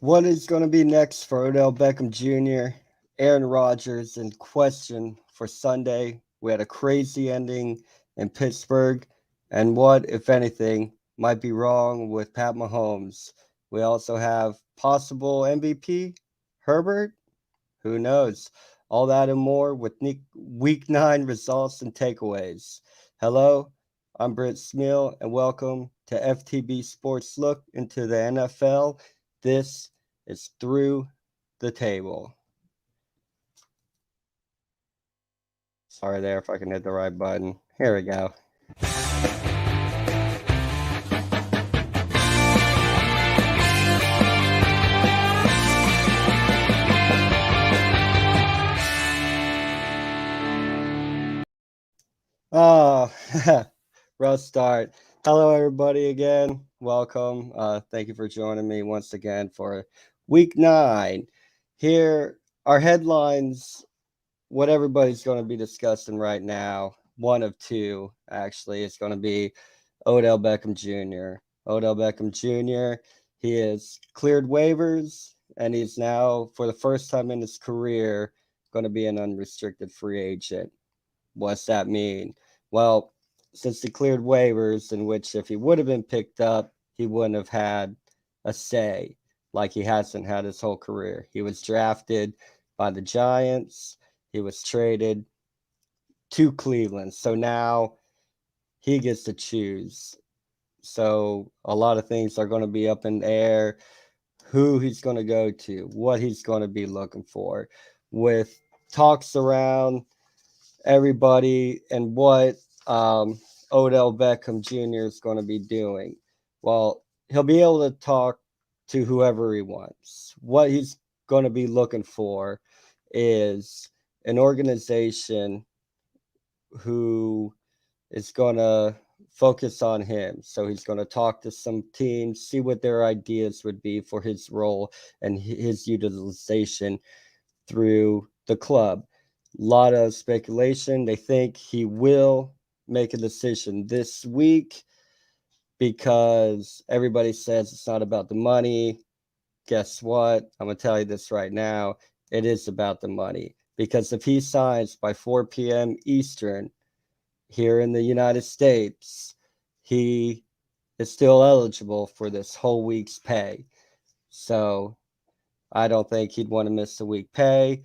What is going to be next for Odell Beckham Jr., Aaron Rodgers in question for Sunday? We had a crazy ending in Pittsburgh. And what, if anything, might be wrong with Pat Mahomes? We also have possible MVP, Herbert. Who knows? All that and more with week 9 results and takeaways. Hello, I'm Britt Smeal, and welcome to FTB Sports Look into the NFL. This is Through the Table. Sorry there if I can hit the right button. Here we go. Oh, rough start. Hello, everybody, again. Welcome. Thank you for joining me once again for week 9. Here, our headlines, what everybody's going to be discussing right now, one of two, actually, is going to be Odell Beckham Jr. Odell Beckham Jr., he has cleared waivers, and he's now, for the first time in his career, going to be an unrestricted free agent. What's that mean? Well, since he cleared waivers, in which if he would have been picked up, he wouldn't have had a say like he hasn't had his whole career. He was drafted by the Giants, he was traded to Cleveland. So now he gets to choose. So a lot of things are going to be up in the air, who he's going to go to, what he's going to be looking for, with talks around everybody and what Odell Beckham Jr. is going to be doing. Well, he'll be able to talk to whoever he wants. What he's going to be looking for is an organization who is going to focus on him. So he's going to talk to some teams, see what their ideas would be for his role and his utilization through the club. A lot of speculation. They think he will make a decision this week because everybody says it's not about the money. Guess what? I'm going to tell you this right now. It is about the money because if he signs by 4 p.m. Eastern here in the United States, he is still eligible for this whole week's pay. So I don't think he'd want to miss a week pay.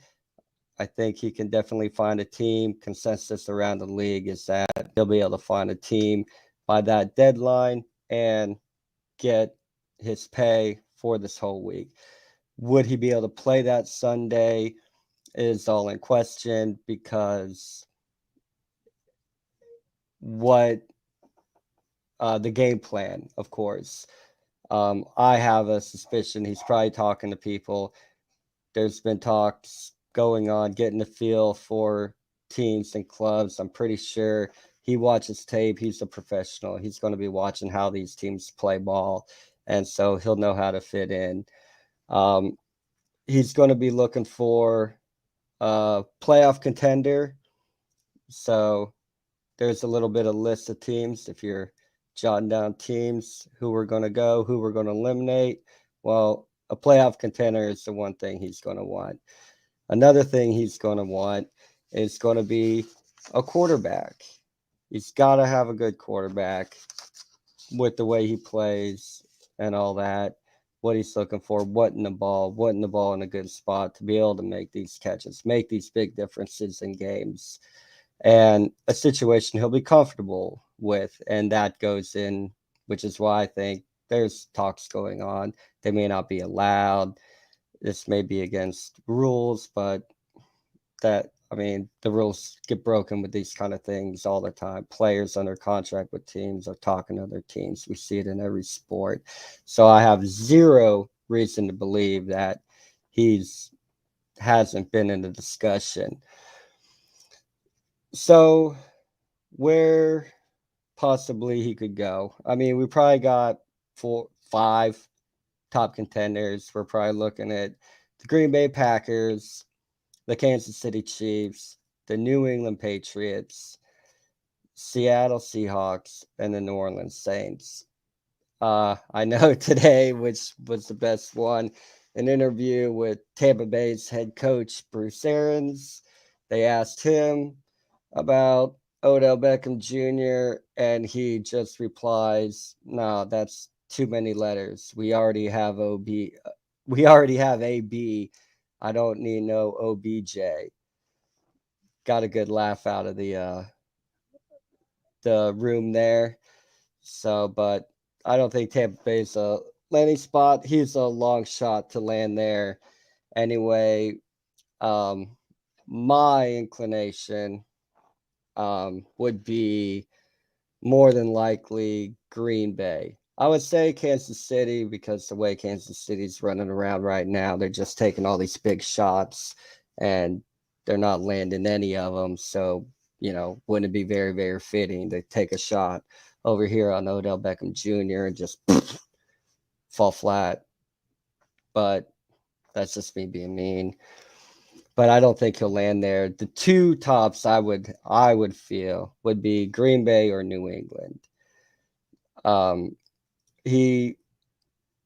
I think he can definitely find a team. Consensus around the league is that he'll be able to find a team by that deadline and get his pay for this whole week. Would he be able to play that Sunday is all in question because what the game plan, of course. I have a suspicion he's probably talking to people. There's been talks going on, getting a feel for teams and clubs. I'm pretty sure he watches tape. He's a professional. He's going to be watching how these teams play ball, and so he'll know how to fit in. Um, he's going to be looking for a playoff contender. So there's a little bit of list of teams. If you're jotting down teams, who we're going to go, who we're going to eliminate, well, a playoff contender is the one thing he's going to want. Another thing he's going to want is going to be a quarterback. He's got to have a good quarterback with the way he plays and all that. What he's looking for, what in the ball in a good spot to be able to make these catches, make these big differences in games, and a situation he'll be comfortable with. And that goes in, which is why I think there's talks going on. They may not be allowed. This may be against rules, but the rules get broken with these kind of things all the time. Players under contract with teams are talking to other teams. We see it in every sport. So I have zero reason to believe that he's hasn't been in the discussion. So where possibly he could go? I mean, we probably got 5 top contenders. We're probably looking at the Green Bay Packers, the Kansas City Chiefs, the New England Patriots, Seattle Seahawks, and the New Orleans Saints. I know today which was the best one. an interview with Tampa Bay's head coach, Bruce Arians. They asked him about Odell Beckham Jr., and he just replies, "No, that's too many letters. We already have OB. We already have AB. I don't need no OBJ." Got a good laugh out of the room there. So, but I don't think Tampa Bay's a landing spot. He's a long shot to land there. Anyway, my inclination would be more than likely Green Bay. I would say Kansas City because the way Kansas City's running around right now, they're just taking all these big shots and they're not landing any of them. So, wouldn't it be very, very fitting to take a shot over here on Odell Beckham Jr. and just fall flat? But that's just me being mean. But I don't think he'll land there. The two tops I would feel would be Green Bay or New England. He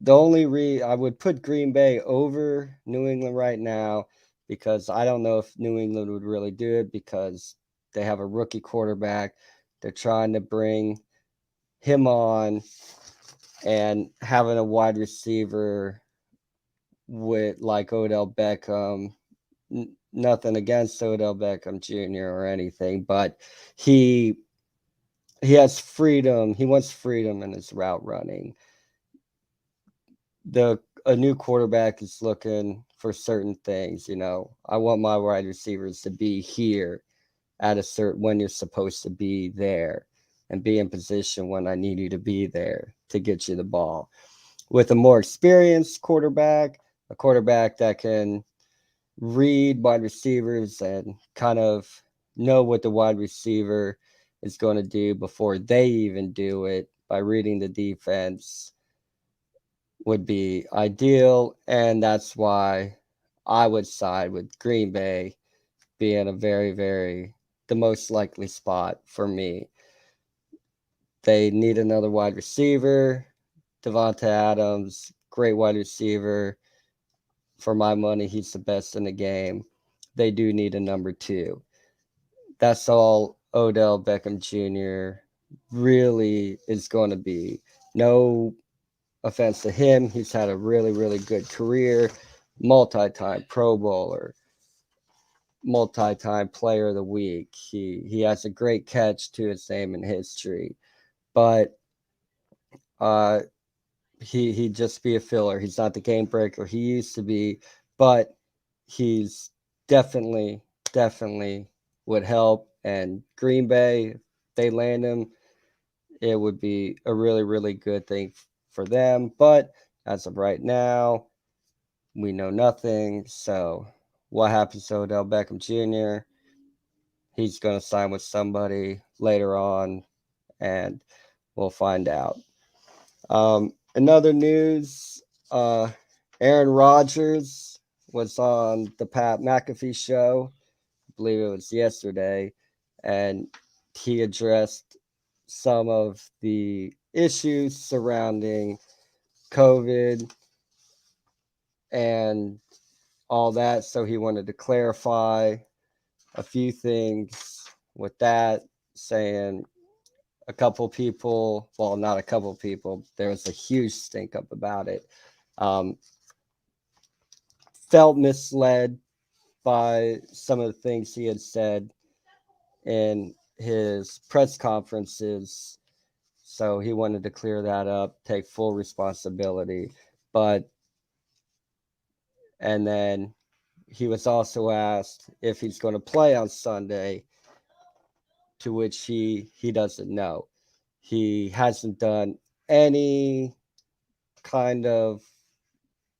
the only I would put Green Bay over New England right now because I don't know if New England would really do it because they have a rookie quarterback. They're trying to bring him on, and having a wide receiver with like Odell Beckham. Nothing against Odell Beckham Jr. or anything, but he has freedom. He wants freedom in his route running. A new quarterback is looking for certain things. I want my wide receivers to be here at a certain when you're supposed to be there and be in position when I need you to be there to get you the ball. With a more experienced quarterback, a quarterback that can read wide receivers and kind of know what the wide receiver is going to do before they even do it by reading the defense would be ideal. And that's why I would side with Green Bay being a very, very the most likely spot for me. They need another wide receiver. Devonta Adams, great wide receiver. For my money, he's the best in the game. They do need a number two. That's all Odell Beckham Jr. really is going to be. No offense to him. He's had a really, really good career, multi-time Pro Bowler, multi-time Player of the Week. He has a great catch to his name in history, but he'd just be a filler. He's not the game breaker he used to be, but he's definitely would help. And Green Bay, if they land him, it would be a really, really good thing for them. But as of right now, we know nothing. So what happens to Odell Beckham Jr.? He's going to sign with somebody later on, and we'll find out. In other news, Aaron Rodgers was on the Pat McAfee show. I believe it was yesterday, and he addressed some of the issues surrounding COVID and all that. So he wanted to clarify a few things with that, saying a couple people, well, not a couple people, there was a huge stink up about it. Felt misled by some of the things he had said in his press conferences. So he wanted to clear that up, take full responsibility. And then he was also asked if he's going to play on Sunday, to which he doesn't know. He hasn't done any kind of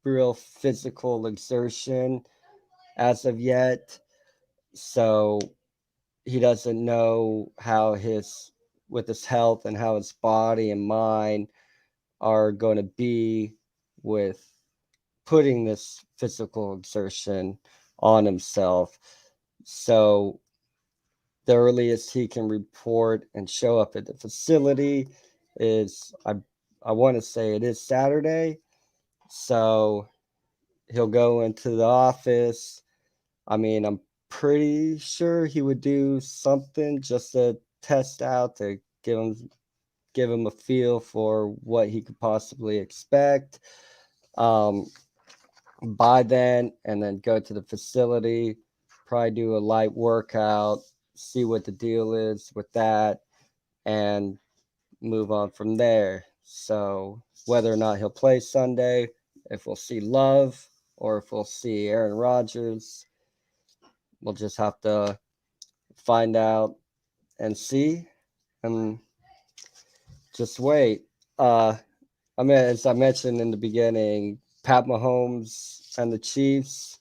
real physical exertion as of yet. So he doesn't know how with his health and how his body and mind are going to be with putting this physical exertion on himself. So the earliest he can report and show up at the facility is I want to say it is Saturday. So he'll go into the office. I mean, I'm pretty sure he would do something just to test out to give him a feel for what he could possibly expect. By then, and then go to the facility, probably do a light workout, see what the deal is with that, and move on from there. So whether or not he'll play Sunday, if we'll see Love or if we'll see Aaron Rodgers, we'll just have to find out and see and just wait. I mean, as I mentioned in the beginning, Pat Mahomes and the Chiefs.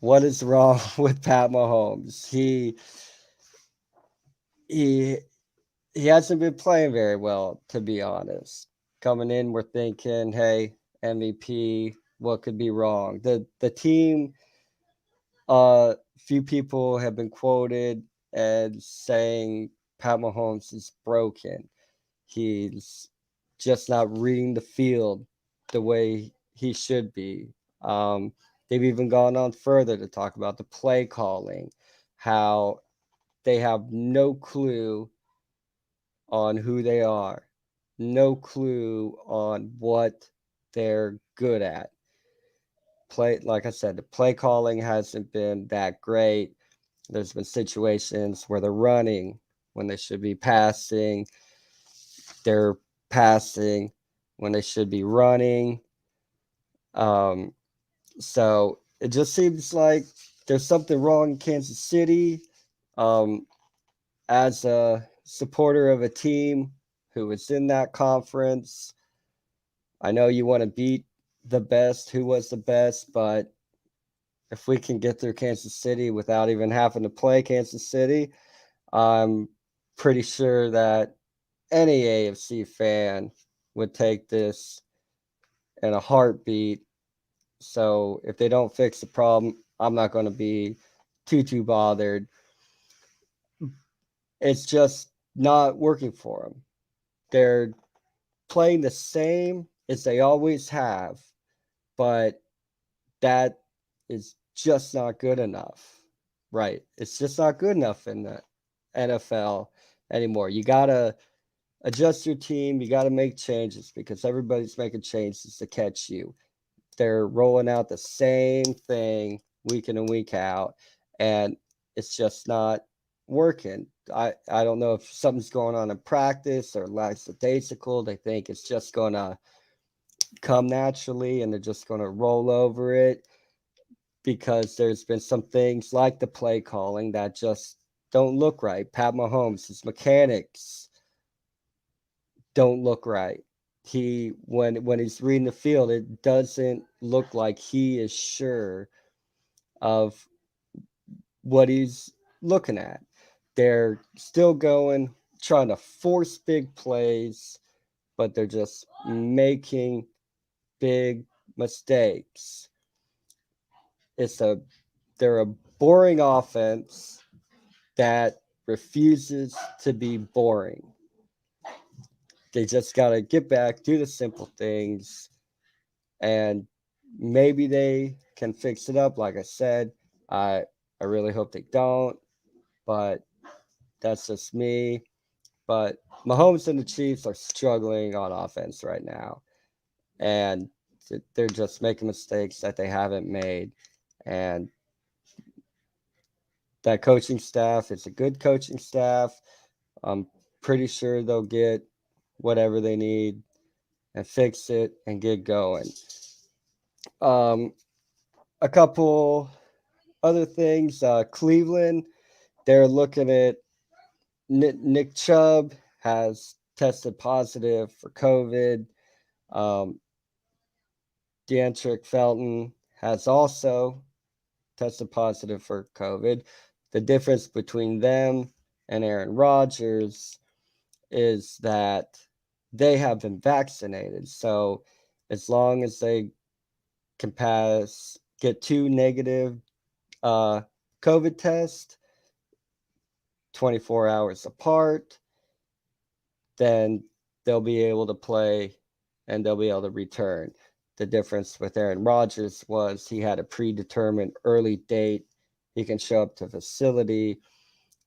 What is wrong with Pat Mahomes? He he hasn't been playing very well, to be honest. Coming in, we're thinking, hey, MVP, what could be wrong? The team, few people have been quoted as saying Pat Mahomes is broken. He's just not reading the field the way he should be. They've even gone on further to talk about the play calling, how they have no clue on who they are, no clue on what they're good at. Like I said, the play calling hasn't been that great. There's been situations where they're running when they should be passing. They're passing when they should be running. Um, so it just seems like there's something wrong in Kansas City. Um, as a supporter of a team who is in that conference, I know you want to beat the best, who was the best, but if we can get through Kansas City without even having to play Kansas City, I'm pretty sure that any AFC fan would take this in a heartbeat. So if they don't fix the problem, I'm not going to be too bothered. It's just not working for them. They're playing the same as they always have, but that is just not good enough. Right. It's just not good enough in the NFL anymore. You got to adjust your team. You got to make changes because everybody's making changes to catch you. They're rolling out the same thing week in and week out, and it's just not working. I don't know if something's going on in practice or lackadaisical. They think it's just going to come naturally and they're just going to roll over it because there's been some things like the play calling that just don't look right. Pat Mahomes, his mechanics don't look right. When he's reading the field, it doesn't look like he is sure of what he's looking at. They're still going, trying to force big plays, but they're just making big mistakes. They're a boring offense that refuses to be boring. They just got to get back, do the simple things, and maybe they can fix it up. Like I said, I really hope they don't, but that's just me. But Mahomes and the Chiefs are struggling on offense right now, and they're just making mistakes that they haven't made. And that coaching staff is a good coaching staff. I'm pretty sure they'll get whatever they need and fix it and get going. Um, a couple other things. Cleveland, they're looking at Nick Chubb has tested positive for COVID. Um, Deantric Felton has also tested positive for COVID. The difference between them and Aaron Rodgers is that they have been vaccinated. So as long as they can get 2 negative COVID tests 24 hours apart, then they'll be able to play and they'll be able to return. The difference with Aaron Rodgers was he had a predetermined early date. He can show up to facility,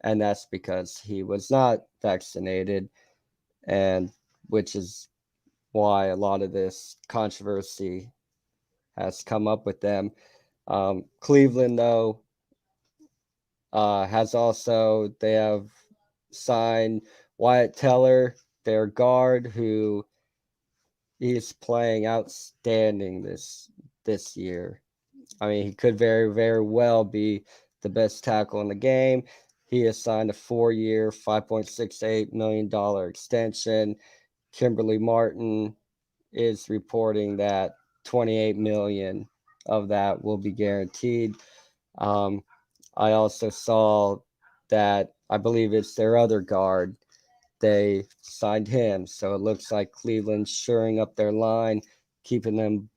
and that's because he was not vaccinated, and which is why a lot of this controversy has come up with them. Cleveland, though, has also they have signed Wyatt Teller, their guard, who is playing outstanding this year. I mean, he could very, very well be the best tackle in the game. He has signed a 4-year, $5.68 million extension. Kimberly Martin is reporting that 28 million of that will be guaranteed. Um, I also saw that I believe it's their other guard. They signed him, so it looks like Cleveland's shoring up their line, keeping them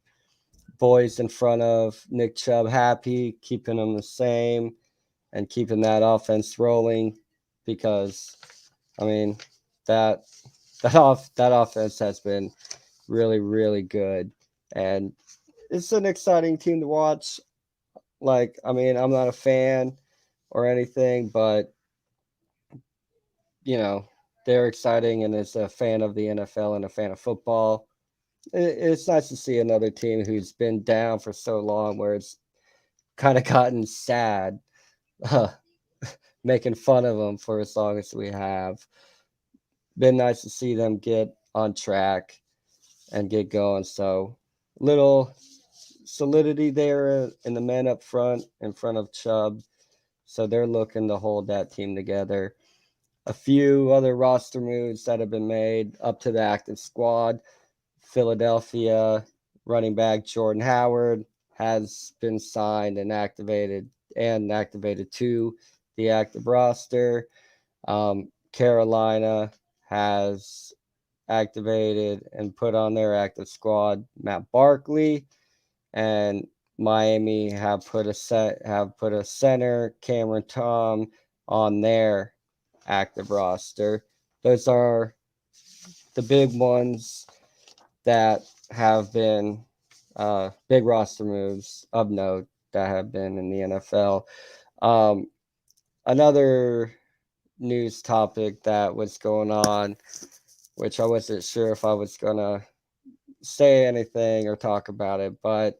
boys in front of Nick Chubb happy, keeping them the same, and keeping that offense rolling. Because, I mean, that that offense has been really, really good, and it's an exciting team to watch. Like, I mean, I'm not a fan or anything, but you know, they're exciting, and as a fan of the NFL and a fan of football, it's nice to see another team who's been down for so long, where it's kind of gotten sad, uh, making fun of them for as long as we have. Been nice to see them get on track and get going. So, little solidity there in the men up front, in front of Chubb. So they're looking to hold that team together. A few other roster moves that have been made up to the active squad. Philadelphia running back Jordan Howard has been signed and activated to the active roster. Carolina has activated and put on their active squad Matt Barkley, and Miami have put a center Cameron Tom on their active roster. Those are the big ones that have been big roster moves of note that have been in the NFL. Um, Another news topic that was going on, which I wasn't sure if I was going to say anything or talk about it, but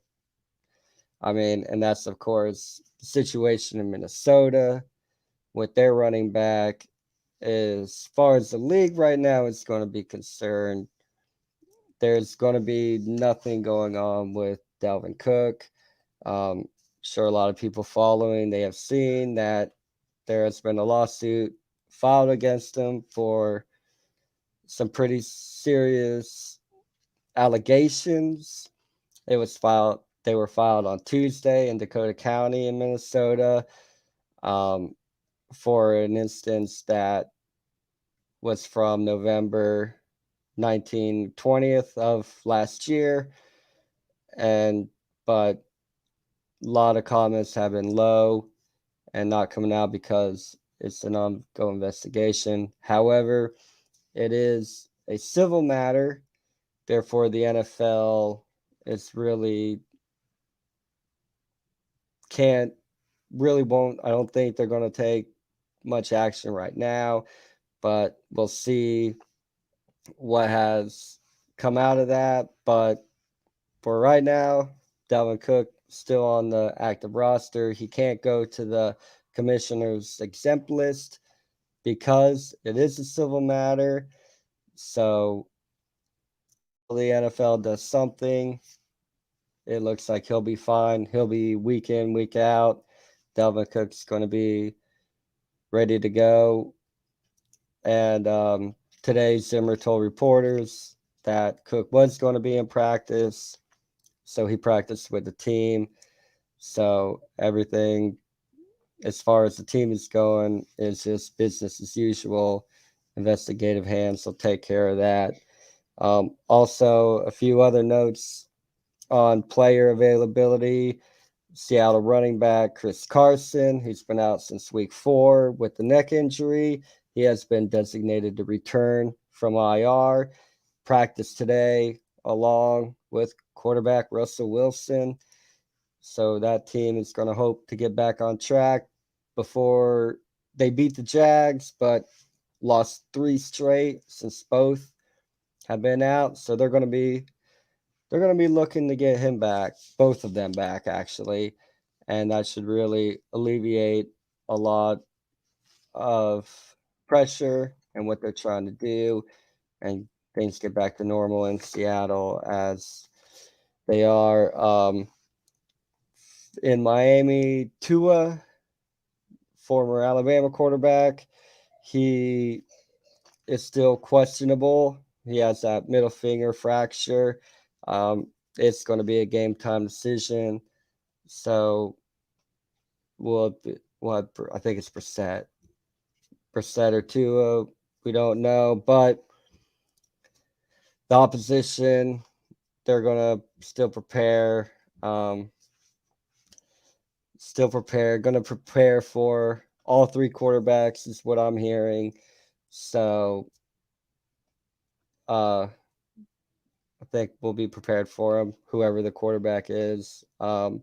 I mean, and that's, of course, the situation in Minnesota with their running back. As far as the league right now is going to be concerned, there's going to be nothing going on with Dalvin Cook. Sure, a lot of people following, they have seen that there has been a lawsuit filed against him for some pretty serious allegations. They were filed on Tuesday in Dakota County in Minnesota, for an instance that was from November 20th of last year. And but a lot of comments have been low and not coming out because it's an ongoing investigation. However, it is a civil matter. Therefore, the NFL is really can't really won't. I don't think they're going to take much action right now, but we'll see what has come out of that. But for right now, Dalvin Cook still on the active roster. He can't go to the commissioner's exempt list because it is a civil matter. So the NFL does something. It looks like he'll be fine. He'll be week in, week out. Dalvin Cook's going to be ready to go. And today, Zimmer told reporters that Cook was going to be in practice. So he practiced with the team. So everything, as far as the team is going, is just business as usual. Investigative hands will take care of that. Also, a few other notes on player availability. Seattle running back Chris Carson, who's been out since week 4 with the neck injury. He has been designated to return from IR. Practice today along with quarterback Russell Wilson. So that team is going to hope to get back on track before they beat the Jags, but lost 3 straight since both have been out. So they're going to be looking to get him back, both of them back actually, and that should really alleviate a lot of pressure and what they're trying to do, and things get back to normal in Seattle as they are. In Miami, Tua, former Alabama quarterback, he is still questionable. He has that middle finger fracture. It's going to be a game time decision. So I think it's Brissett or Tua. We don't know, but the opposition, they're going to still prepare. Going to prepare for all 3 quarterbacks is what I'm hearing. So I think we'll be prepared for him, whoever the quarterback is. Wide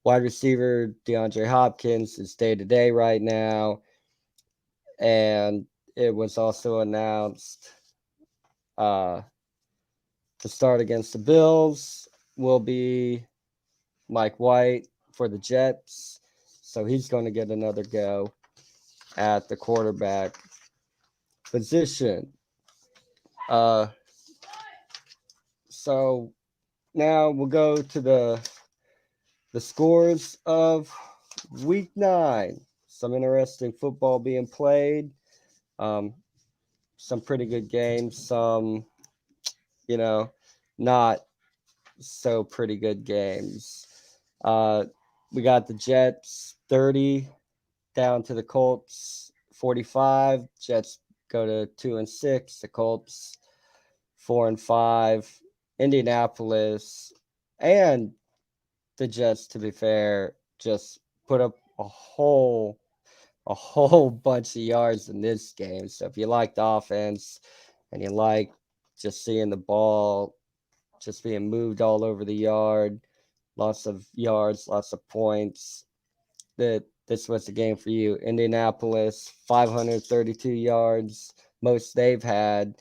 receiver DeAndre Hopkins is day-to-day right now. And it was also announced to start against the Bills will be Mike White for the Jets. So he's going to get another go at the quarterback position. So now we'll go to the scores of Week 9. Some interesting football being played. Some pretty good games. Some, not so pretty good games. We got the Jets 30 down to the Colts 45. Jets go to 2-6. The Colts 4-5. Indianapolis and the Jets, to be fair, just put up a whole bunch of yards in this game. So if you like the offense and you like just seeing the ball just being moved all over the yard, lots of yards, lots of points, this was the game for you. Indianapolis, 532 yards, most they've had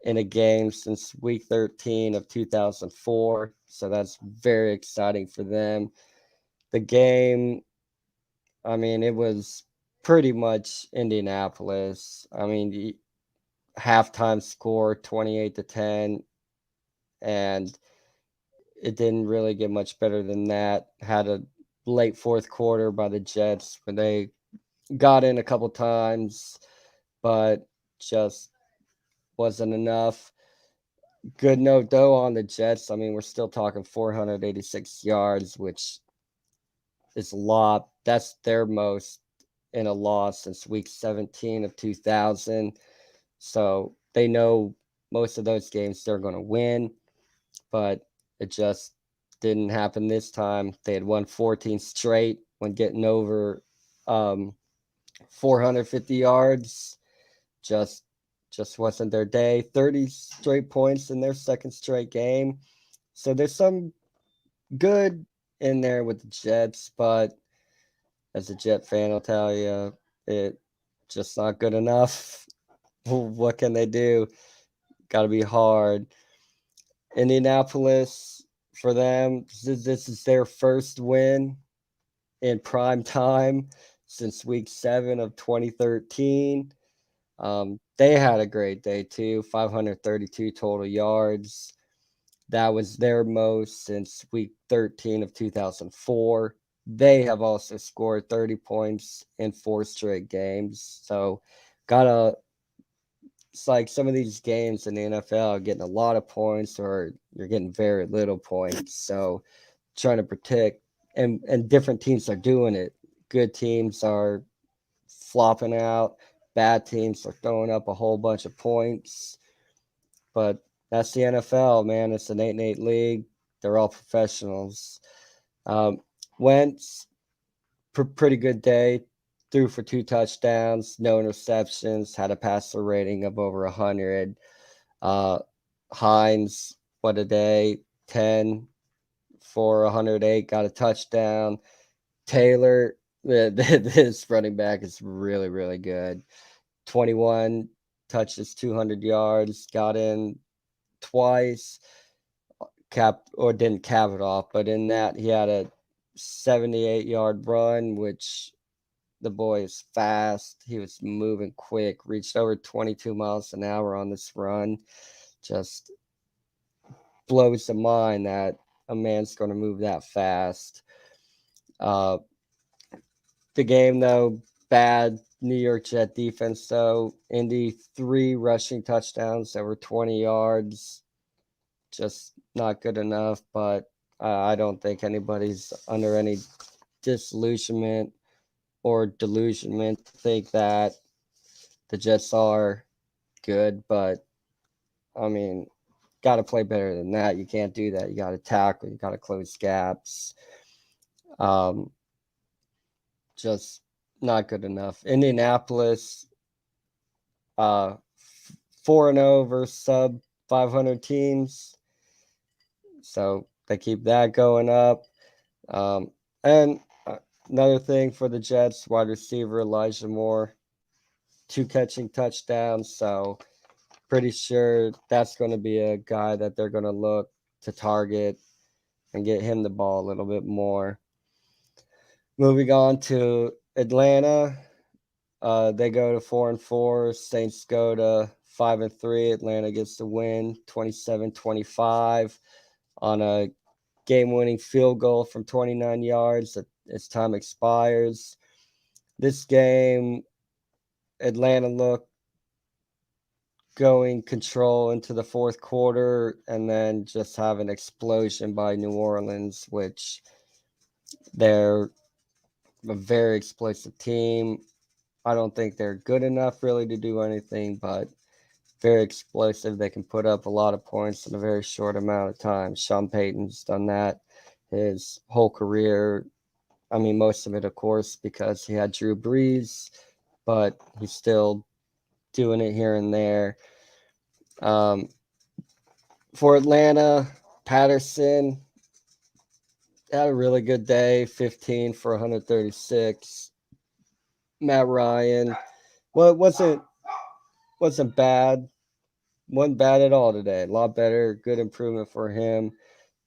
in a game since week 13 of 2004. So that's very exciting for them. The game, I mean, it was pretty much Indianapolis. I mean, halftime score 28-10, and it didn't really get much better than that. Had a late fourth quarter by the Jets when they got in a couple times, but just wasn't enough. Good note, though, on the Jets. I mean, we're still talking 486 yards, which is a lot. That's their most in a loss since week 17 of 2000. So they know most of those games they're going to win, but it just didn't happen this time. They had won 14 straight when getting over 450 yards. Just wasn't their day. 30 straight points in their second straight game. So there's some good in there with the Jets, but as a Jet fan, I'll tell you, it just not good enough. What can they do? Got to be hard. Indianapolis, for them, this is their first win in prime time since week 7 of 2013. They had a great day too, 532 total yards. That was their most since week 13 of 2004. They have also scored 30 points in 4 straight games. So it's like some of these games in the NFL are getting a lot of points or you're getting very little points. So trying to protect, and different teams are doing it. Good teams are flopping out. Bad teams are throwing up a whole bunch of points. But that's the NFL, man. It's an 8-8 league. They're all professionals. Wentz, pretty good day. Threw for 2 touchdowns, no interceptions, had a passer rating of over 100. Hines what a day, 10 for 108, got a touchdown. Taylor, this running back is really, really good. 21 touches, 200 yards, got in twice, didn't cap it off, but in that he had a 78-yard run, which the boy is fast. He was moving quick, reached over 22 miles an hour on this run. Just blows the mind that a man's going to move that fast. The game, though, bad New York Jet defense, though. Indy, 3 rushing touchdowns over 20 yards. Just not good enough, but I don't think anybody's under any disillusionment or delusionment to think that the Jets are good, but I mean, got to play better than that. You can't do that. You got to tackle, you got to close gaps. Just not good enough. Indianapolis, 4-0 versus sub 500 teams. So they keep that going up. And another thing for the Jets, wide receiver Elijah Moore, 2 catching touchdowns. So pretty sure that's going to be a guy that they're going to look to target and get him the ball a little bit more. Moving on to Atlanta, they go to 4-4. Saints go to 5-3. Atlanta gets the win, 27-25 on a game-winning field goal from 29 yards as time expires. This game, Atlanta looked going control into the fourth quarter and then just have an explosion by New Orleans, which they're a very explosive team. I don't think they're good enough really to do anything, but very explosive. They can put up a lot of points in a very short amount of time. Sean Payton's done that his whole career. I mean, most of it, of course, because he had Drew Brees, but he's still doing it here and there. For Atlanta, Patterson had a really good day, 15 for 136. Matt Ryan, well, it wasn't bad. Wasn't bad at all today. A lot better. Good improvement for him.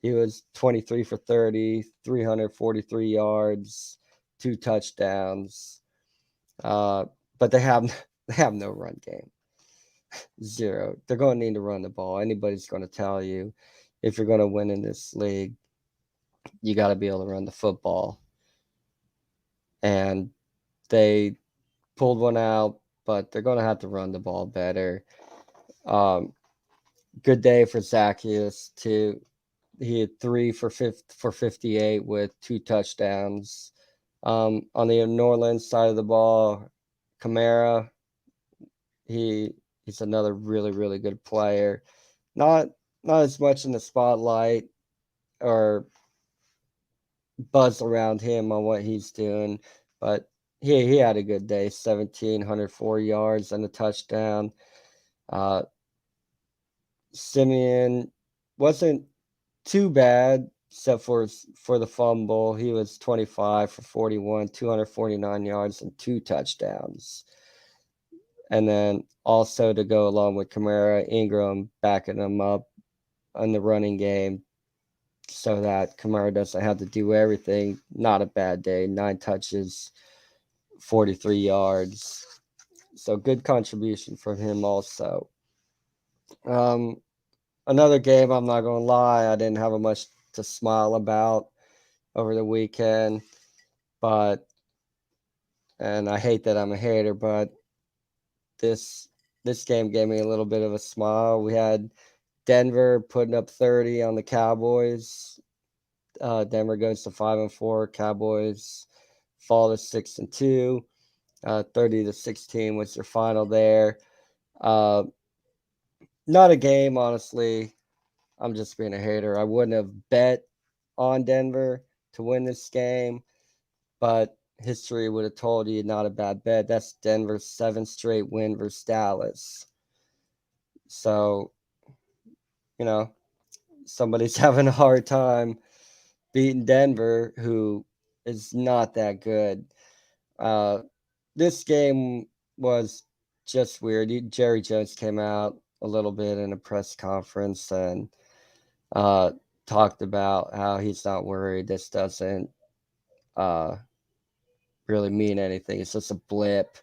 He was 23 for 30, 343 yards, 2 touchdowns. But they have no run game. 0. They're going to need to run the ball. Anybody's going to tell you if you're going to win in this league, you got to be able to run the football. And they pulled one out, but they're going to have to run the ball better. Good day for Zacchaeus too. He had 3 for 58 with 2 touchdowns. On the New Orleans side of the ball, Kamara, he's another really, really good player. Not as much in the spotlight or buzz around him on what he's doing, but he had a good day. 1,704 yards and a touchdown. Simeon wasn't too bad, except for the fumble. He was 25 for 41, 249 yards and 2 touchdowns. And then also to go along with Kamara, Ingram backing him up in the running game so that Kamara doesn't have to do everything. Not a bad day. 9 touches, 43 yards. So good contribution from him also. Another game, I'm not going to lie, I didn't have much to smile about over the weekend, and I hate that I'm a hater, but this game gave me a little bit of a smile. We had Denver putting up 30 on the Cowboys. Denver goes to 5-4. Cowboys fall to 6-2. 30-16 was their final there. Not a game, honestly. I'm just being a hater. I wouldn't have bet on Denver to win this game, but history would have told you not a bad bet. That's Denver's 7th straight win versus Dallas. So, somebody's having a hard time beating Denver, who is not that good. This game was just weird. Jerry Jones came out a little bit in a press conference and talked about how he's not worried. This doesn't really mean anything. It's just a blip.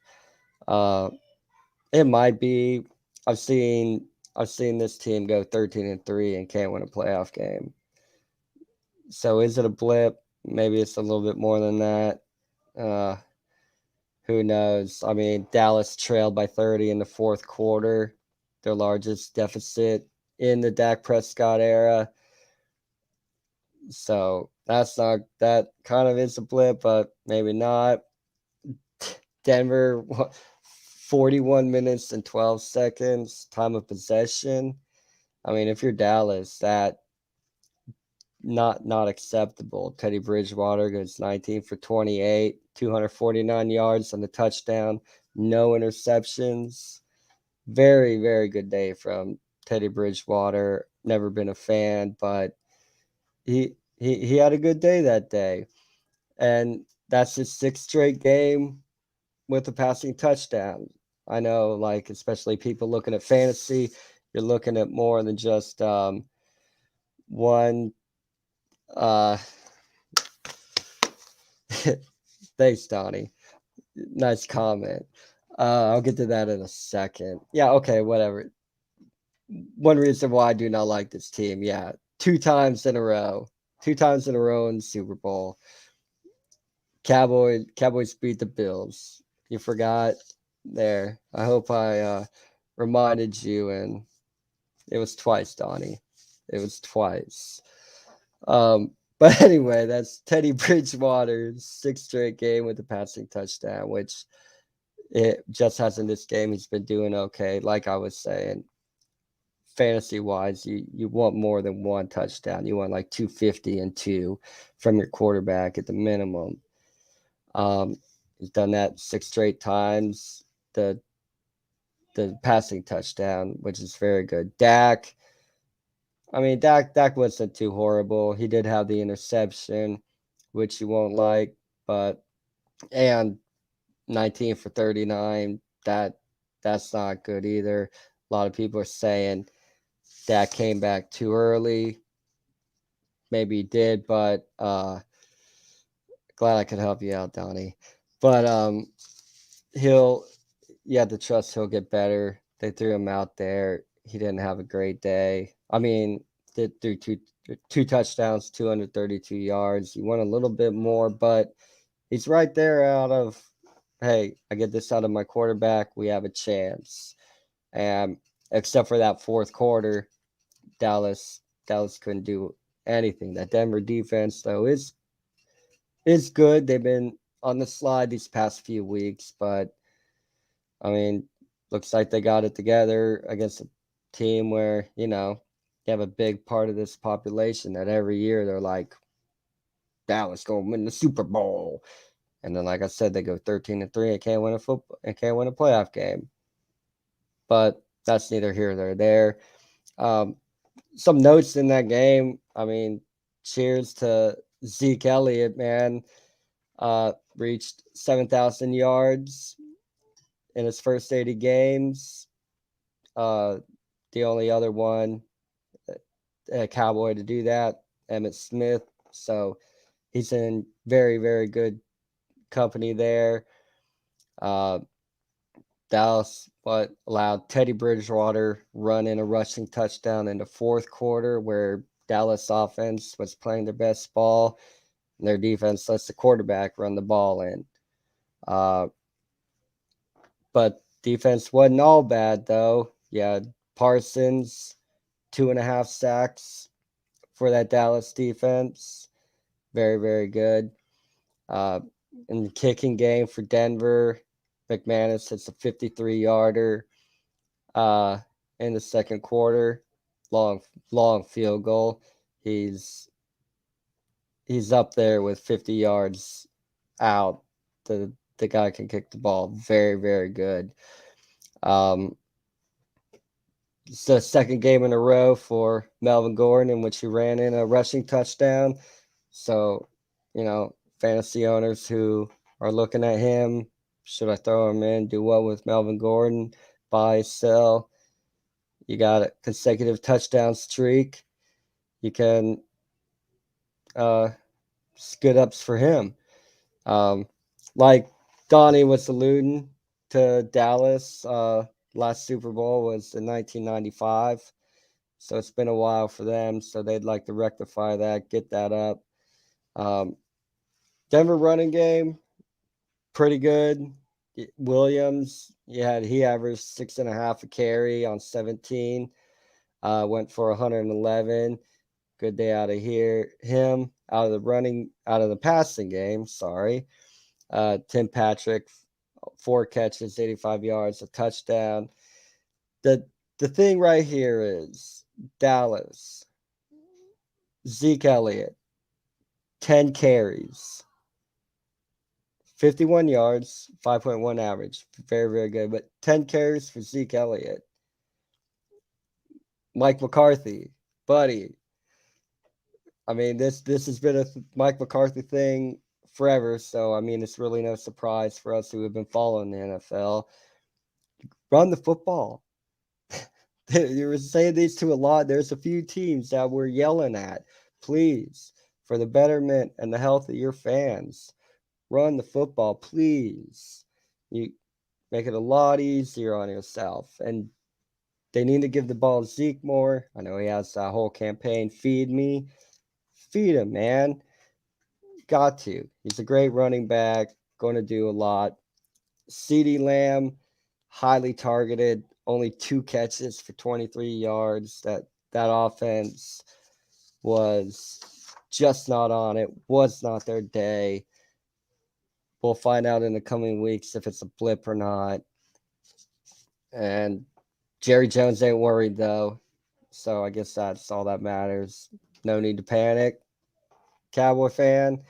It might be. I've seen this team go 13-3 and can't win a playoff game. So is it a blip? Maybe it's a little bit more than that. Who knows? I mean, Dallas trailed by 30 in the fourth quarter, their largest deficit in the Dak Prescott era. So that kind of is a blip, but maybe not. Denver, 41 minutes and 12 seconds, time of possession. I mean, if you're Dallas, that not acceptable. Teddy Bridgewater goes 19 for 28, 249 yards on the touchdown, no interceptions. Very, very good day from Teddy Bridgewater. Never been a fan, but he had a good day that day. And that's his sixth straight game with a passing touchdown. I know, like, especially people looking at fantasy, you're looking at more than just one. Thanks, Donnie. Nice comment. I'll get to that in a second. Yeah, okay, whatever. One reason why I do not like this team, yeah, two times in a row in the Super Bowl. Cowboys beat the Bills. You forgot there. I hope I reminded you, and it was twice, Donnie. It was twice. But anyway, that's Teddy Bridgewater's sixth straight game with a passing touchdown, which it just has in this game. He's been doing okay. Like I was saying, fantasy wise, you want more than one touchdown. You want like 250 and two from your quarterback at the minimum. He's done that 6 straight times. The passing touchdown, which is very good. Dak wasn't too horrible. He did have the interception, which you won't like, but and 19 for 39, that's not good either. A lot of people are saying Dak came back too early. Maybe he did, but glad I could help you out, Donnie. But you have to trust he'll get better. They threw him out there. He didn't have a great day. I mean, did threw two touchdowns, 232 yards. You want a little bit more, but he's right there out of, hey, I get this out of my quarterback, we have a chance. And except for that fourth quarter, Dallas couldn't do anything. That Denver defense, though, is good. They've been on the slide these past few weeks, but I mean, looks like they got it together against a team where, you have a big part of this population that every year they're like, Dallas going to win the Super Bowl. And then, like I said, they go 13-3 and can't win a playoff game. But that's neither here nor there. Some notes in that game. I mean, cheers to Zeke Elliott, man. Reached 7,000 yards in his first 80 games. The only other one, a Cowboy to do that, Emmitt Smith. So he's in very, very good company there. Dallas allowed Teddy Bridgewater run in a rushing touchdown in the fourth quarter where Dallas offense was playing their best ball and their defense lets the quarterback run the ball in. But defense wasn't all bad, though. Yeah, Parsons, 2.5 sacks for that Dallas defense. Very, very good. In the kicking game for Denver, McManus hits a 53-yarder in the second quarter. Long field goal. He's up there with 50 yards out. The guy can kick the ball. Very, very good. It's the second game in a row for Melvin Gordon in which he ran in a rushing touchdown. So, fantasy owners who are looking at him, should I throw him in? Do what with Melvin Gordon? Buy, sell. You got a consecutive touchdown streak. You can good ups for him. Like Donnie was alluding to Dallas, last Super Bowl was in 1995. So it's been a while for them. So they'd like to rectify that, get that up. Denver running game, pretty good. Williams, he averaged 6.5 a carry on 17. Went for 111. Good day out of here. Him out of the passing game. Sorry. Tim Patrick, 4 catches, 85 yards, a touchdown. The thing right here is Dallas, Zeke Elliott, 10 carries, 51 yards, 5.1 average. Very, very good. But 10 carries for Zeke Elliott. Mike McCarthy, buddy. I mean, this has been a Mike McCarthy thing forever. So, I mean, it's really no surprise for us who have been following the NFL. Run the football. You were saying these two a lot. There's a few teams that we're yelling at. Please, for the betterment and the health of your fans, run the football, please. You make it a lot easier on yourself. And they need to give the ball to Zeke more. I know he has that whole campaign, feed me. Feed him, man. Got to. He's a great running back, going to do a lot. CeeDee Lamb, highly targeted, only 2 catches for 23 yards. That offense was just not on it, was not their day. We'll find out in the coming weeks if it's a blip or not. And Jerry Jones ain't worried, though. So I guess that's all that matters. No need to panic. Cowboy fan,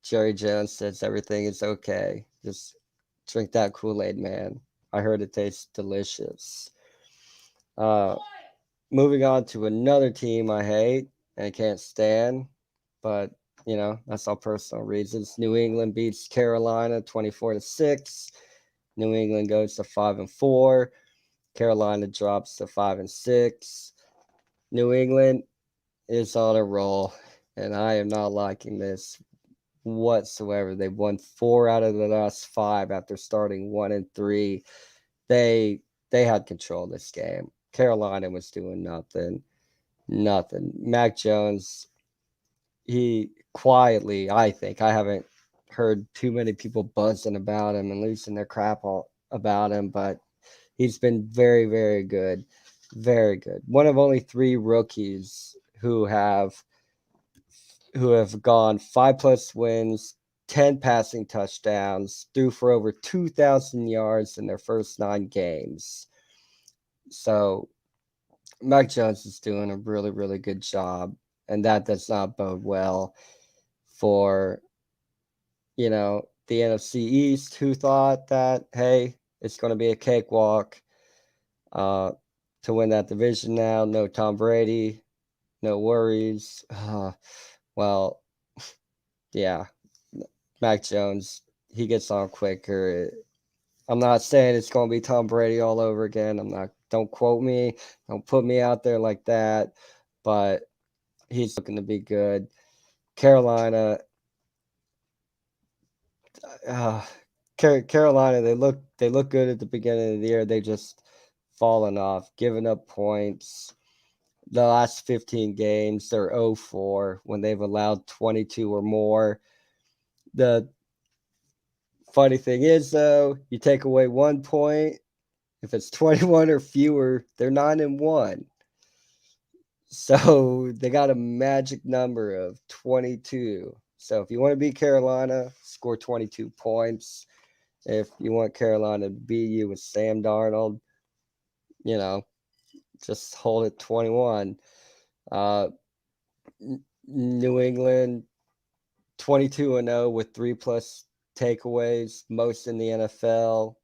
Jerry Jones says everything is okay. Just drink that Kool-Aid, man. I heard it tastes delicious. Moving on to another team I hate and can't stand, but that's all personal reasons. New England beats Carolina 24-6. New England goes to 5-4. Carolina drops to 5-6. New England is on a roll, and I am not liking this whatsoever. They've won 4 out of the last 5 after starting 1-3. They had control of this game. Carolina was doing nothing. Mac Jones, he quietly, I think, I haven't heard too many people buzzing about him and losing their crap all about him, but he's been very, very good. Very good. One of only 3 rookies who have gone 5+ wins, 10 passing touchdowns, threw for over 2,000 yards in their first 9 games. So Mac Jones is doing a really, really good job, and that does not bode well for, the NFC East, who thought that, hey, it's going to be a cakewalk to win that division now. No Tom Brady, no worries. Well, yeah, Mac Jones, he gets on quicker. I'm not saying it's going to be Tom Brady all over again. Don't quote me. Don't put me out there like that. But he's looking to be good. Carolina, Carolina, they look good at the beginning of the year. They just fallen off, giving up points. The last 15 games, they're 0-4 when they've allowed 22 or more. The funny thing is, though, you take away 1 point. If it's 21 or fewer, they're 9-1. So they got a magic number of 22. So if you want to beat Carolina, score 22 points. If you want Carolina to beat you with Sam Darnold, just hold it 21. New England, 22-0 with 3+ takeaways, most in the NFL.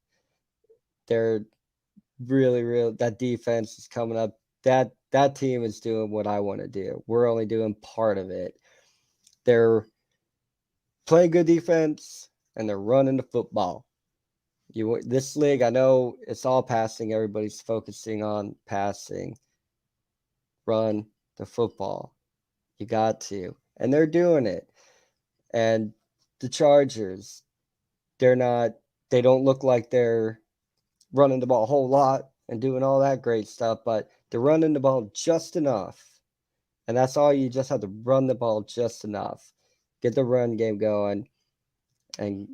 They're really, that defense is coming up. That team is doing what I want to do. We're only doing part of it. They're playing good defense and they're running the football. This league, I know it's all passing. Everybody's focusing on passing. Run the football. You got to. And they're doing it. And the Chargers, they don't look like they're running the ball a whole lot and doing all that great stuff, but they're running the ball just enough. And that's all. You just have to run the ball just enough. Get the run game going, and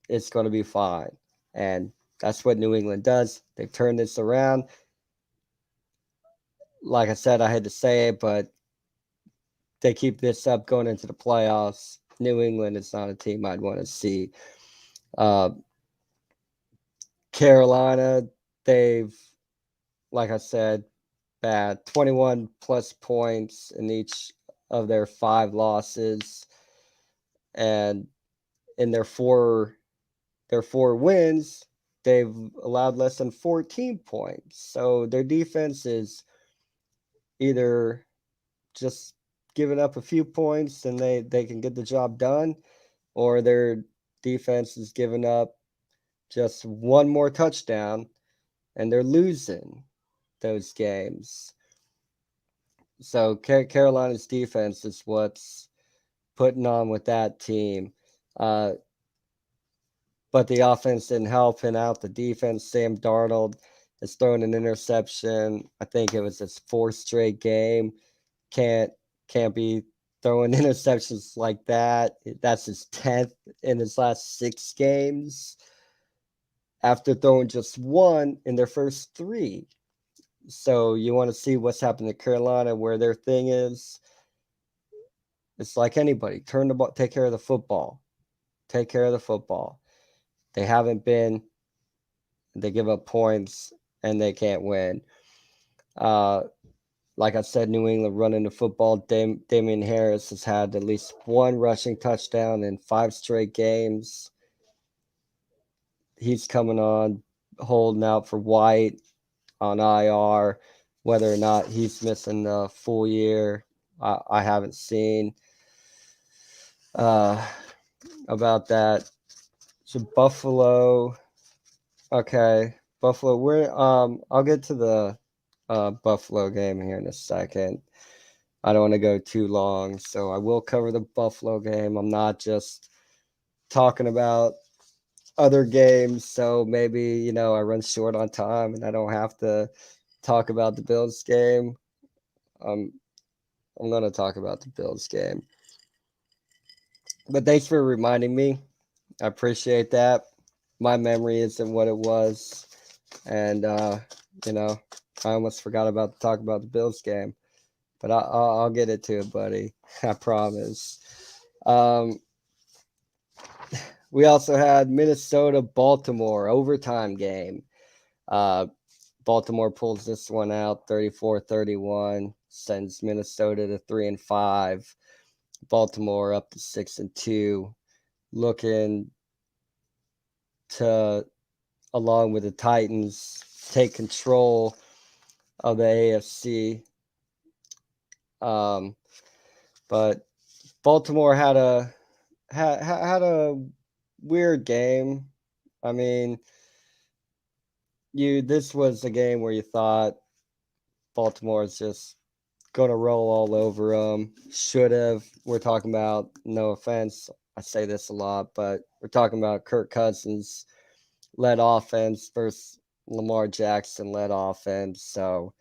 it's going to be fine. And that's what New England does. They've turned this around. Like I said, I had to say it, but they keep this up going into the playoffs. New England is not a team I'd want to see. Carolina, they've, like I said, bad 21 plus points in each of their 5 losses, and in their four wins, they've allowed less than 14 points. So their defense is either just giving up a few points and they can get the job done, or their defense is giving up just one more touchdown and they're losing those games. So Carolina's defense is what's putting on with that team. But the offense didn't help out the defense. Sam Darnold has thrown an interception. I think it was his 4th straight game. Can't be throwing interceptions like that. That's his 10th in his last 6 games, after throwing just 1 in their first 3. So you want to see what's happened to Carolina, where their thing is. It's like anybody. Turn the ball, take care of the football. Take care of the football. They haven't been. They give up points and they can't win. Like I said, New England running the football. Damian Harris has had at least 1 rushing touchdown in 5 straight games. He's coming on, holding out for White on IR. Whether or not he's missing the full year, I haven't seen about that. So Buffalo, okay, Buffalo. I'll get to the Buffalo game here in a second. I don't want to go too long, so I will cover the Buffalo game. I'm not just talking about other games, so maybe I run short on time and I don't have to talk about the Bills game. I'm going to talk about the Bills game. But thanks for reminding me. I appreciate that. My memory isn't what it was. And, I almost forgot about to talk about the Bills game. But I'll get it to it, buddy. I promise. We also had Minnesota-Baltimore overtime game. Baltimore pulls this one out 34-31, sends Minnesota to 3-5. Baltimore up to 6-2, looking to, along with the Titans, take control of the AFC. But Baltimore had a weird game. I mean, this was a game where you thought Baltimore's just going to roll all over them. Should have. We're talking about, no offense, I say this a lot, but we're talking about Kirk Cousins led offense versus Lamar Jackson led offense. So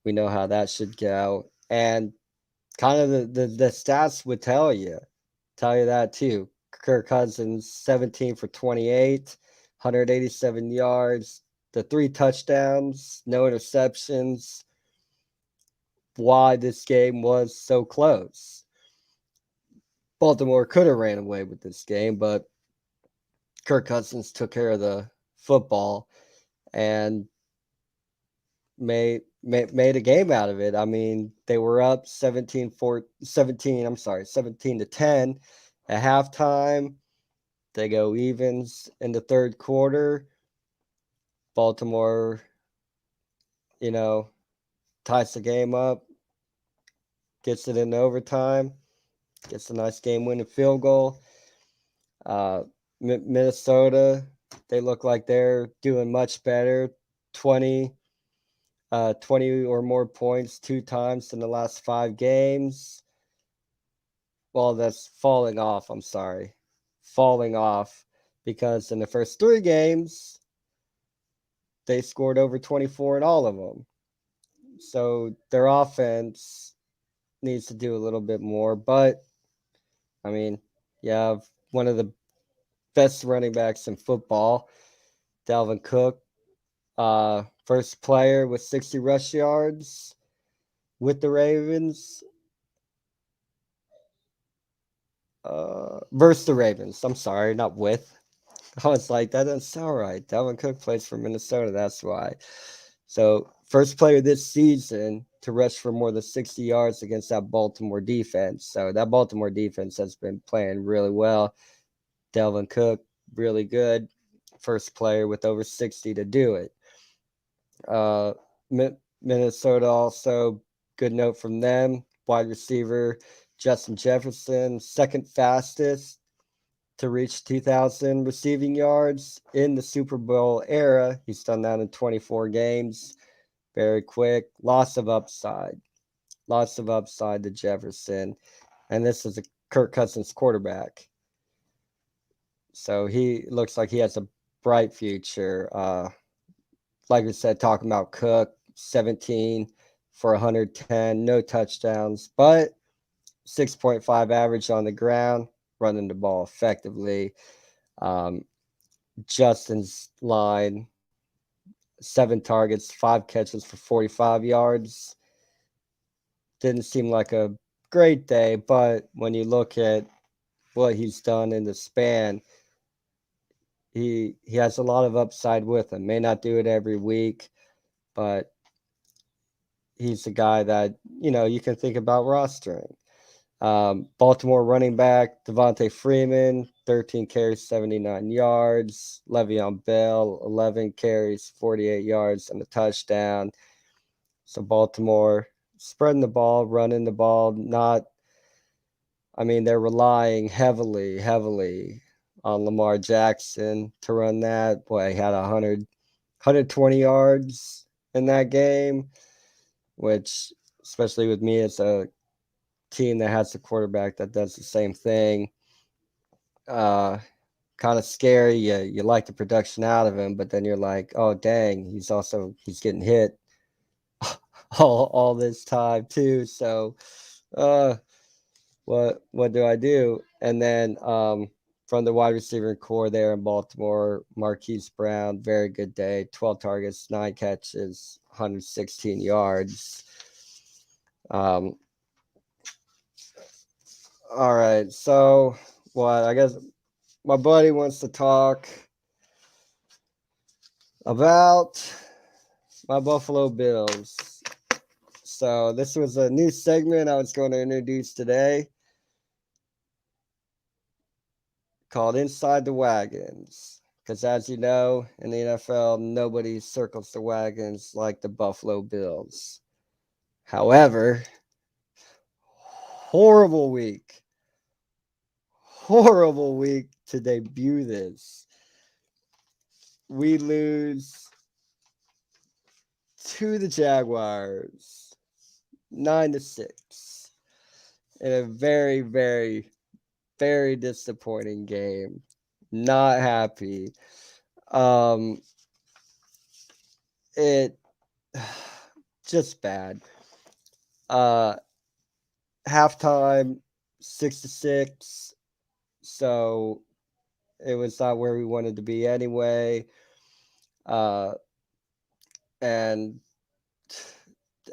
we know how that should go. And kind of the stats would tell you that too. Kirk Cousins 17 for 28, 187 yards, the 3 touchdowns, no interceptions. Why this game was so close. Baltimore could have ran away with this game, but Kirk Cousins took care of the football and made a game out of it. I mean, they were up 17 to 10 at halftime. They go evens in the third quarter. Baltimore, ties the game up, gets it in overtime, gets a nice game-winning field goal. Minnesota, they look like they're doing much better. 20 or more points 2 times in the last 5 games. Well, that's falling off. I'm sorry. Falling off because in the first 3 games, they scored over 24 in all of them. So their offense needs to do a little bit more. But, I mean, you have one of the best running backs in football, Dalvin Cook, first player with 60 rush yards with the Ravens. Versus the Ravens. I'm sorry, not with. I was like, that doesn't sound right. Dalvin Cook plays for Minnesota. That's why. So, first player this season to rush for more than 60 yards against that Baltimore defense. So, that Baltimore defense has been playing really well. Dalvin Cook, really good. First player with over 60 to do it. Minnesota also, good note from them. Wide receiver Justin Jefferson, second fastest to reach 2,000 receiving yards in the Super Bowl era. He's done that in 24 games. Very quick. Lots of upside to Jefferson. And this is a Kirk Cousins quarterback. So he looks like he has a bright future. Like I said, talking about Cook, 17 for 110, no touchdowns, but 6.5 average on the ground, running the ball effectively. Justin's line, 7 targets, 5 catches for 45 yards. Didn't seem like a great day, but when you look at what he's done in the span, he has a lot of upside with him. May not do it every week, but he's a guy that, you can think about rostering. Baltimore running back Devontae Freeman, 13 carries, 79 yards. Le'Veon Bell, 11 carries, 48 yards, and a touchdown. So Baltimore spreading the ball, running the ball. They're relying heavily on Lamar Jackson to run that. Boy, he had 120 yards in that game, which, especially with me, it's a team that has a quarterback that does the same thing. Kind of scary. You like the production out of him, but then you're like, oh dang, he's getting hit all this time too. So what do I do? And then from the wide receiver core there in Baltimore, Marquis Brown, very good day, 12 targets, 9 catches, 116 yards. All right, so I guess my buddy wants to talk about my Buffalo Bills. So this was a new segment I was going to introduce today called Inside the Wagons. Because as you know, in the NFL, nobody circles the wagons like the Buffalo Bills. However, horrible week to debut this. We lose to the Jaguars 9-6 in a very, very, very disappointing game. Not happy. It just bad. Halftime 6-6. So it was not where we wanted to be anyway. And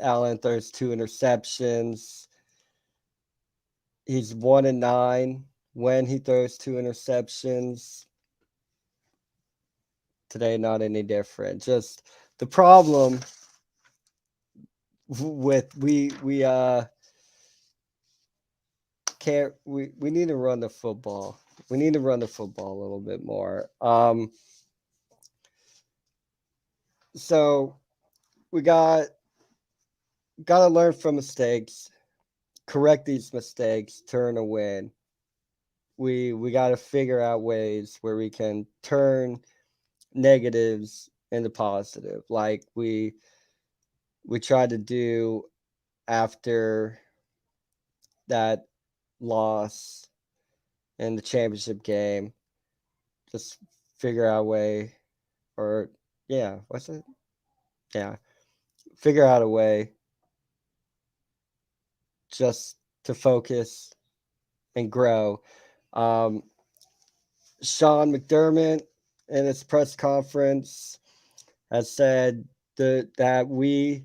Allen throws 2 interceptions. He's 1-9 when he throws 2 interceptions. Today, not any different. Just the problem with we can't we need to run the football. We need to run the football a little bit more. So we got to learn from mistakes, correct these mistakes, turn a win. We got to figure out ways where we can turn negatives into positive, like we tried to do after that loss in the championship game. Just figure out a way, or yeah, what's it? Yeah, figure out a way just to focus and grow. Um, Sean McDermott in his press conference has said that we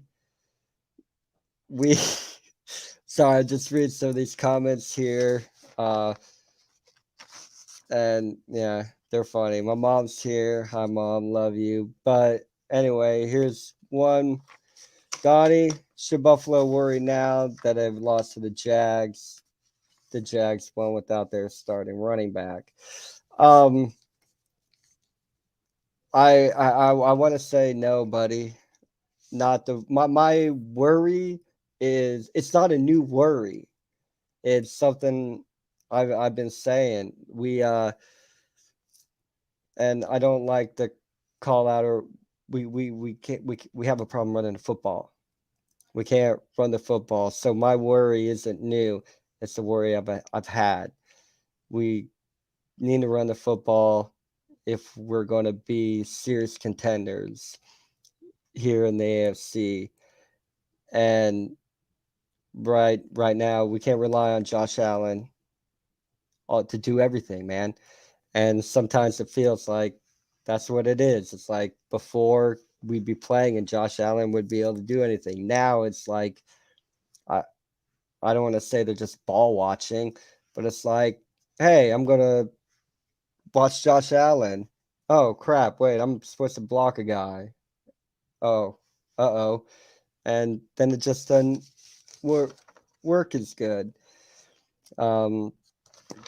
sorry, I just read some of these comments here. Uh, and yeah, they're funny. My mom's here. Hi, mom. Love you. But anyway, here's one. Donnie, should Buffalo worry now that they've lost to the Jags? The Jags won without their starting running back. Um, I want to say no, buddy. Not the my worry is it's not a new worry. It's something I've been saying. And I don't like the call out or we can't we have a problem running the football. We can't run the football. So my worry isn't new. It's the worry I've had. We need to run the football if we're going to be serious contenders here in the AFC. And right now we can't rely on Josh Allen to do everything, man. And sometimes it feels like that's what it is. It's like before we'd be playing and Josh Allen would be able to do anything. Now it's like I I don't want to say they're just ball watching, but it's like, hey, I'm gonna watch Josh Allen. Oh crap, wait, I'm supposed to block a guy. Oh, uh-oh. And then it just doesn't work as good. Um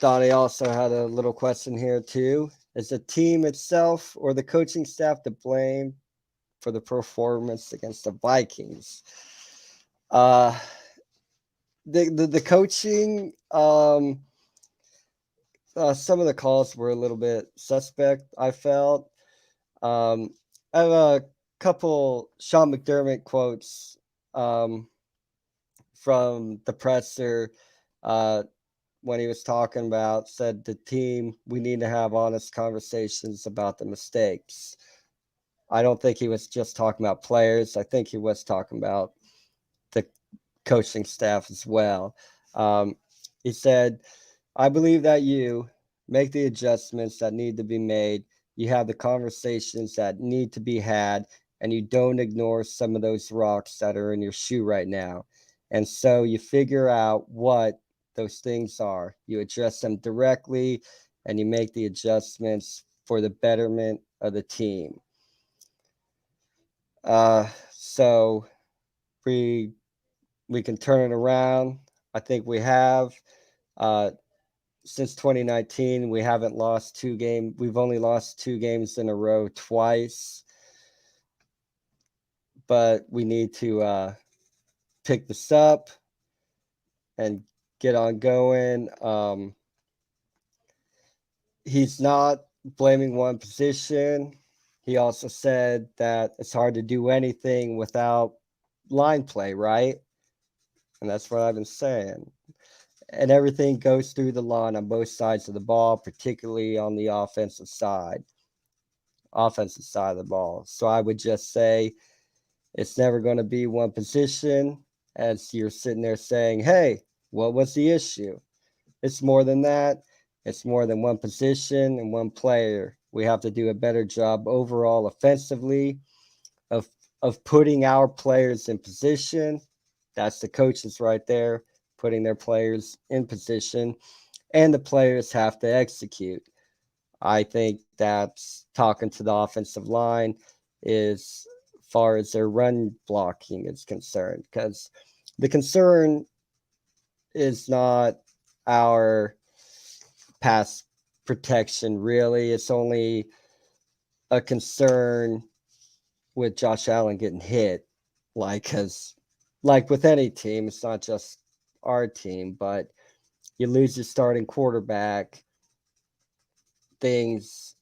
Donnie also had a little question here too. Is the team itself or the coaching staff to blame for the performance against the Vikings? Uh the coaching, some of the calls were a little bit suspect, I felt. I have a couple Sean McDermott quotes um, from the presser uh, when he was talking about, said the team, we need to have honest conversations about the mistakes. I don't think he was just talking about players. I think he was talking about the coaching staff as well. Um, he said, I believe that you make the adjustments that need to be made. You have the conversations that need to be had, and you don't ignore some of those rocks that are in your shoe right now. And so you figure out what those things are. You address them directly, and you make the adjustments for the betterment of the team. So we we can turn it around. I think we have. Uh, since 2019, we haven't lost two games. We've only lost two games in a row twice, but we need to pick this up and get on going. He's not blaming one position. He also said that it's hard to do anything without line play, right? And that's what I've been saying. And everything goes through the line on both sides of the ball, particularly on the offensive side of the ball. So I would just say it's never going to be one position as you're sitting there saying, hey, what was the issue? It's more than that. It's more than one position and one player. We have to do a better job overall offensively of putting our players in position. That's the coaches right there, putting their players in position, and the players have to execute. I think that's talking to the offensive line as far as their run blocking is concerned, because the concern is not our pass protection, really. It's only a concern with Josh Allen getting hit, because like with any team, it's not just our team, but you lose your starting quarterback, things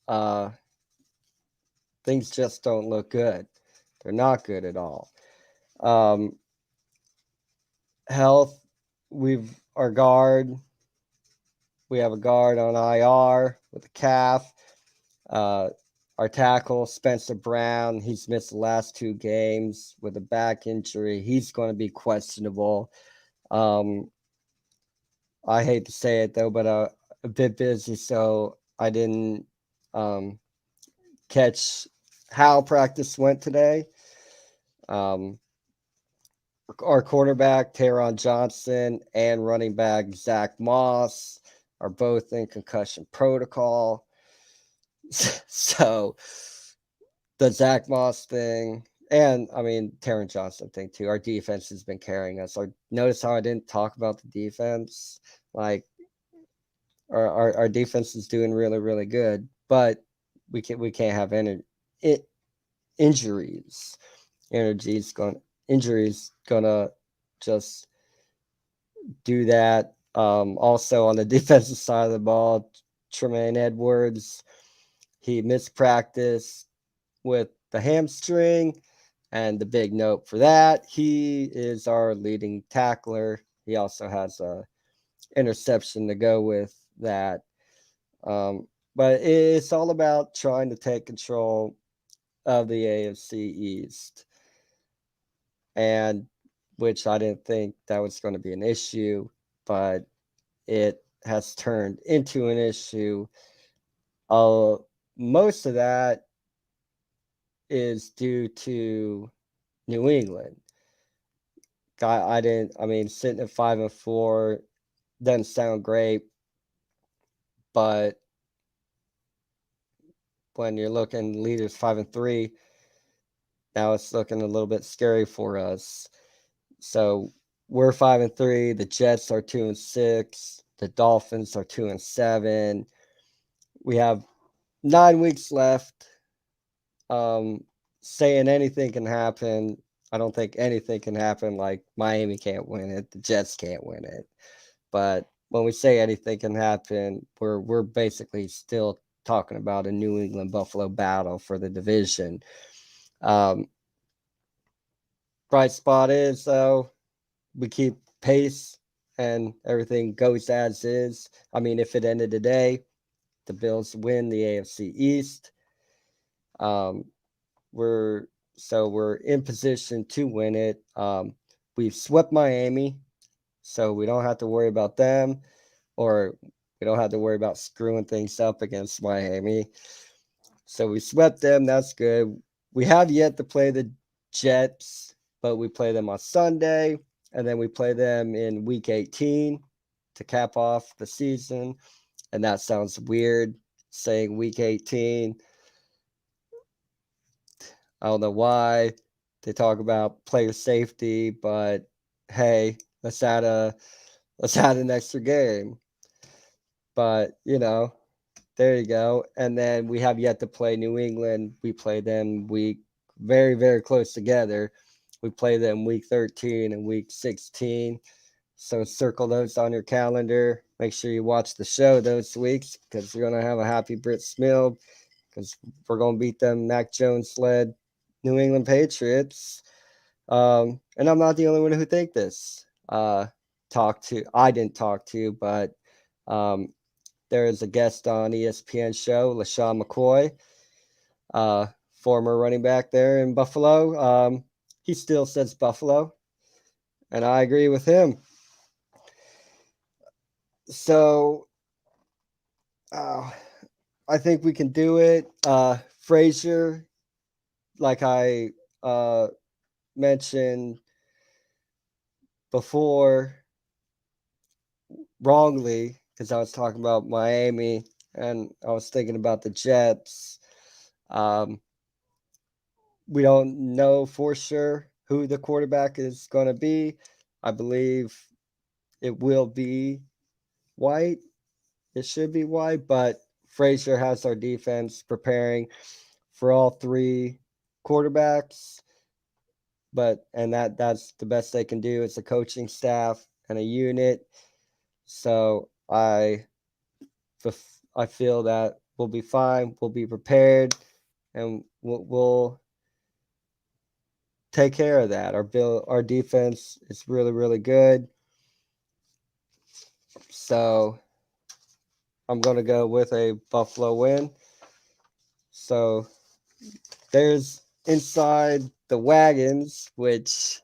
things just don't look good. They're not good at all. Um, Health, our guard. We have a guard on IR with a calf. Uh, our tackle, Spencer Brown, he's missed the last 2 games with a back injury. He's going to be questionable. I hate to say it though, but a bit busy, so I didn't catch how practice went today. Um, our quarterback, Taron Johnson, and running back, Zach Moss, are both in concussion protocol. So the Zach Moss thing, and I mean, Taron Johnson thing too, our defense has been carrying us. Notice how I didn't talk about the defense? Like, our defense is doing really, really good, but we can't have injuries. Injuries gonna just do that. Also on the defensive side of the ball, Tremaine Edwards, he missed practice with the hamstring, and the big note for that, he is our leading tackler. He also has a interception to go with that. But it's all about trying to take control of the AFC East, and which I didn't think that was going to be an issue, but it has turned into an issue. Most of that is due to New England. I mean, sitting at 5-4 doesn't sound great, but when you're looking leaders 5-3, now it's looking a little bit scary for us. So we're 5-3. The Jets are 2-6. The Dolphins are 2-7. We have 9 weeks left. Saying anything can happen. I don't think anything can happen. Like, Miami can't win it. The Jets can't win it. But when we say anything can happen, we're basically still talking about a New England Buffalo battle for the division. Bright spot is, though, we keep pace and everything goes as is. I mean, if it ended today, the Bills win the AFC East. We're in position to win it. We've swept Miami, so we don't have to worry about them, or we don't have to worry about screwing things up against Miami. So we swept them. That's good. We have yet to play the Jets, but we play them on Sunday, and then we play them in Week 18 to cap off the season. And that sounds weird, saying Week 18. I don't know why they talk about player safety, but hey, let's add an extra game. But there you go. And then we have yet to play New England. We play them very, very close together. We play them week 13 and week 16. So circle those on your calendar. Make sure you watch the show those weeks, because you're going to have a happy Brit Smill, because we're going to beat them Mac Jones-led New England Patriots. And I'm not the only one who think this. I didn't talk to, but there is a guest on ESPN show, LaShawn McCoy, former running back there in Buffalo. He still says Buffalo, and I agree with him. So I think we can do it. Frazier, like I mentioned before, wrongly, because I was talking about Miami and I was thinking about the Jets. We don't know for sure who the quarterback is going to be. I believe it will be White. It should be White, but Frazier has our defense preparing for all 3 quarterbacks, and that's the best they can do. It's a coaching staff and a unit. So I feel that we'll be fine. We'll be prepared, and we'll take care of that. Our defense is really, really good. So I'm going to go with a Buffalo win. So there's inside the wagons, which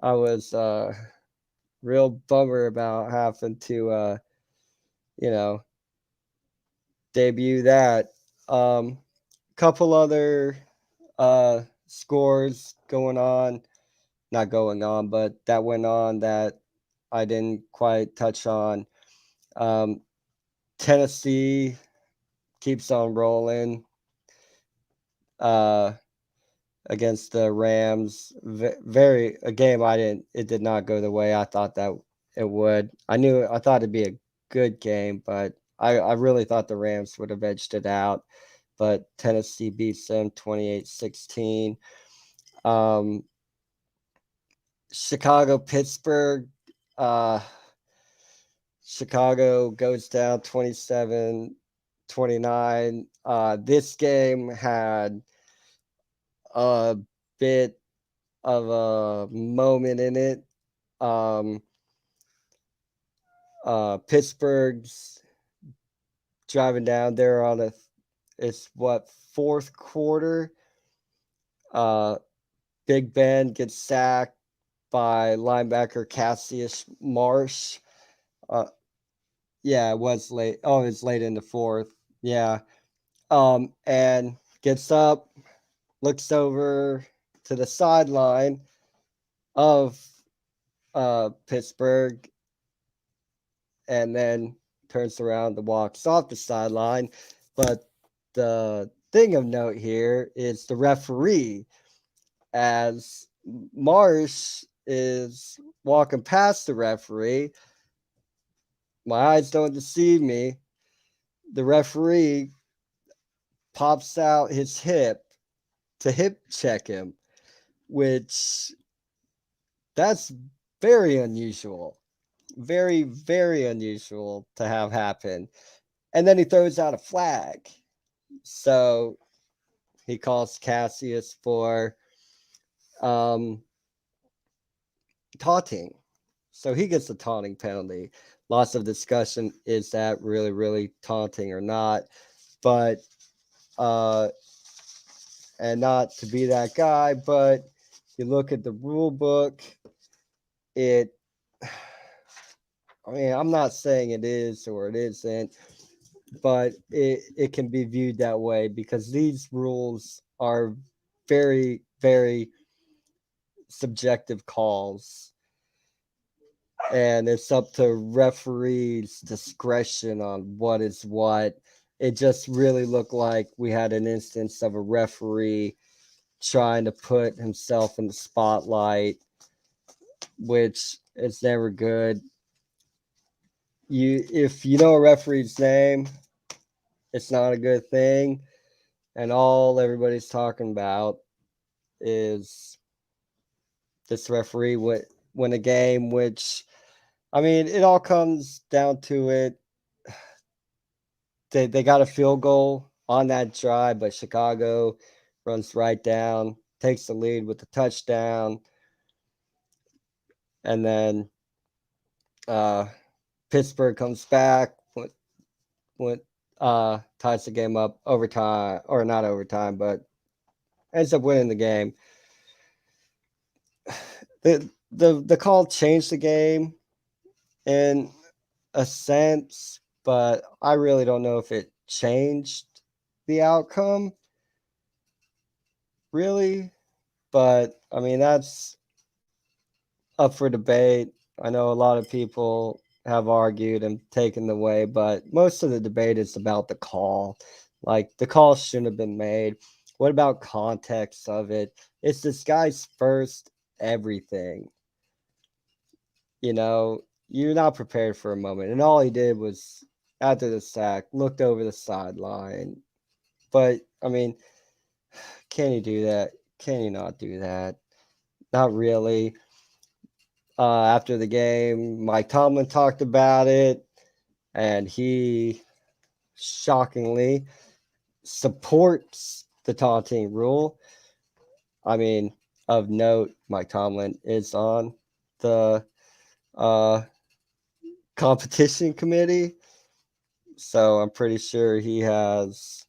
I was real bummer about having to, debut that. Couple other scores not going on, but that went on that I didn't quite touch on. Tennessee keeps on rolling against the Rams. A game it did not go the way I thought that it would. I thought it'd be a good game, but I really thought the Rams would have edged it out. But Tennessee beats them 28-16. Chicago, Pittsburgh. Chicago goes down 27-29. This game had a bit of a moment in it. Pittsburgh's driving down there on fourth quarter. Big Ben gets sacked by linebacker Cassius Marsh. Yeah, it was late. Oh, it's late in the fourth. Yeah. And gets up, looks over to the sideline of Pittsburgh, and then turns around and walks off the sideline. But the thing of note here is the referee, as Marsh is walking past the referee. My eyes don't deceive me. The referee pops out his hip to hip check him, which that's very unusual. Very, very unusual to have happen. And then he throws out a flag. So he calls Cassius for taunting. So he gets a taunting penalty. Lots of discussion, is that really, really taunting or not? But and not to be that guy, but you look at the rule book, I'm not saying it is or it isn't, but it can be viewed that way because these rules are very, very subjective calls. And it's up to referees' discretion on what is what. It just really looked like we had an instance of a referee trying to put himself in the spotlight, which is never good. If you know a referee's name, it's not a good thing. And all everybody's talking about is this referee win a game, which, it all comes down to it. They got a field goal on that drive, but Chicago runs right down, takes the lead with the touchdown, and then Pittsburgh comes back, ties the game up overtime, or not overtime, but ends up winning the game. The call changed the game in a sense, but I really don't know if it changed the outcome, really. But that's up for debate. I know a lot of people have argued and taken the way, but most of the debate is about the call. Like, the call shouldn't have been made. What about context of it? It's this guy's first everything. You're not prepared for a moment. And all he did was, after the sack, looked over the sideline. But, can you do that? Can you not do that? Not really. After the game, Mike Tomlin talked about it, and he shockingly supports the taunting rule. I mean, of note, Mike Tomlin is on the competition committee, so I'm pretty sure he has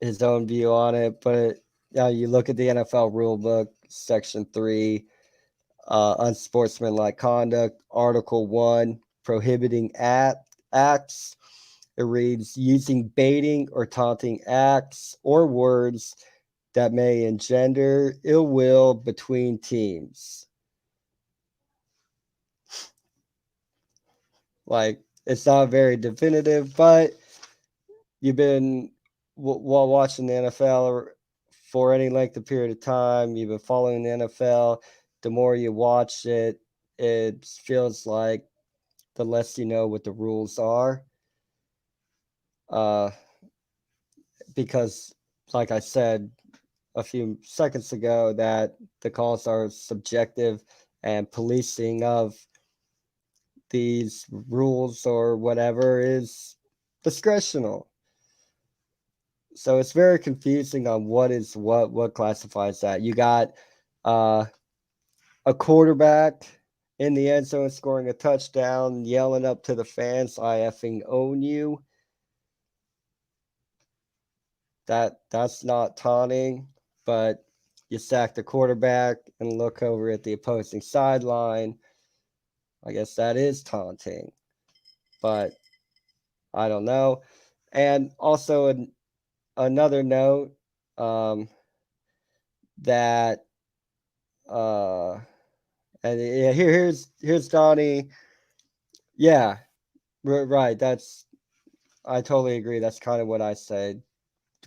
his own view on it. But you look at the NFL rulebook, Section 3, unsportsmanlike conduct, Article 1, prohibiting acts. It reads, using baiting or taunting acts or words that may engender ill will between teams. Like, it's not very definitive, but you've been, while watching the NFL for any length of period of time, you've been following the NFL, the more you watch it, it feels like the less you know what the rules are. Because, like I said a few seconds ago, that the calls are subjective and policing of these rules or whatever is discretional. So it's very confusing on what classifies that. You got a quarterback in the end zone scoring a touchdown, yelling up to the fans, "I effing own you." That's not taunting, but you sack the quarterback and look over at the opposing sideline. I guess that is taunting, but I don't know. And also another note, that and yeah, here's Donnie. Yeah, right. I totally agree. That's kind of what I said.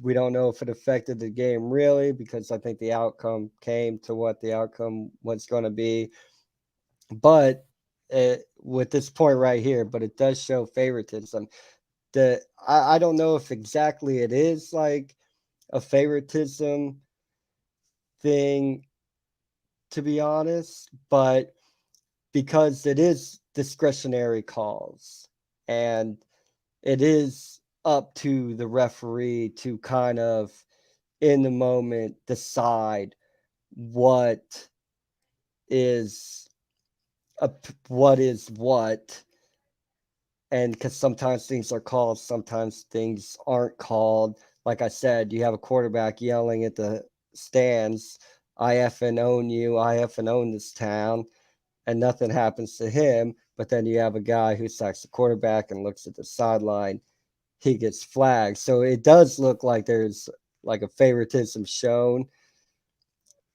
We don't know if it affected the game really, because I think the outcome came to what the outcome was going to be. But with this point right here, but it does show favoritism. I don't know if exactly it is like a favoritism thing, to be honest, but because it is discretionary calls and it is up to the referee to kind of in the moment decide what is what, and because sometimes things are called, sometimes things aren't called. Like I said, you have a quarterback yelling at the stands, "I effing own you, I effing own this town," and nothing happens to him. But then you have a guy who sacks the quarterback and looks at the sideline, he gets flagged. So it does look like there's like a favoritism shown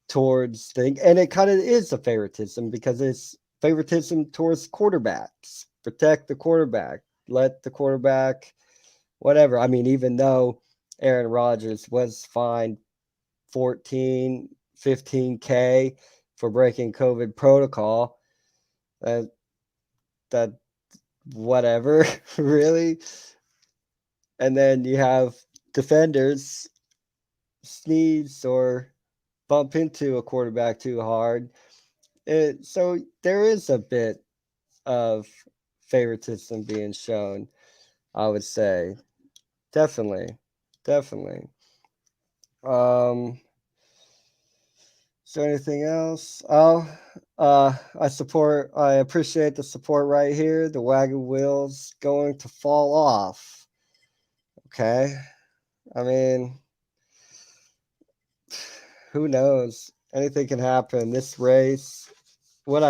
towards things, and it kind of is a favoritism because it's favoritism towards quarterbacks. Protect the quarterback, let the quarterback, whatever. I mean, even though Aaron Rodgers was fined 14, 15K for breaking COVID protocol, that whatever, really. And then you have defenders sneeze or bump into a quarterback too hard. So there is a bit of favoritism being shown, I would say. Definitely. Definitely. Is there anything else? I appreciate the support right here. The wagon wheel's going to fall off. Okay. I mean, who knows? Anything can happen. This race, what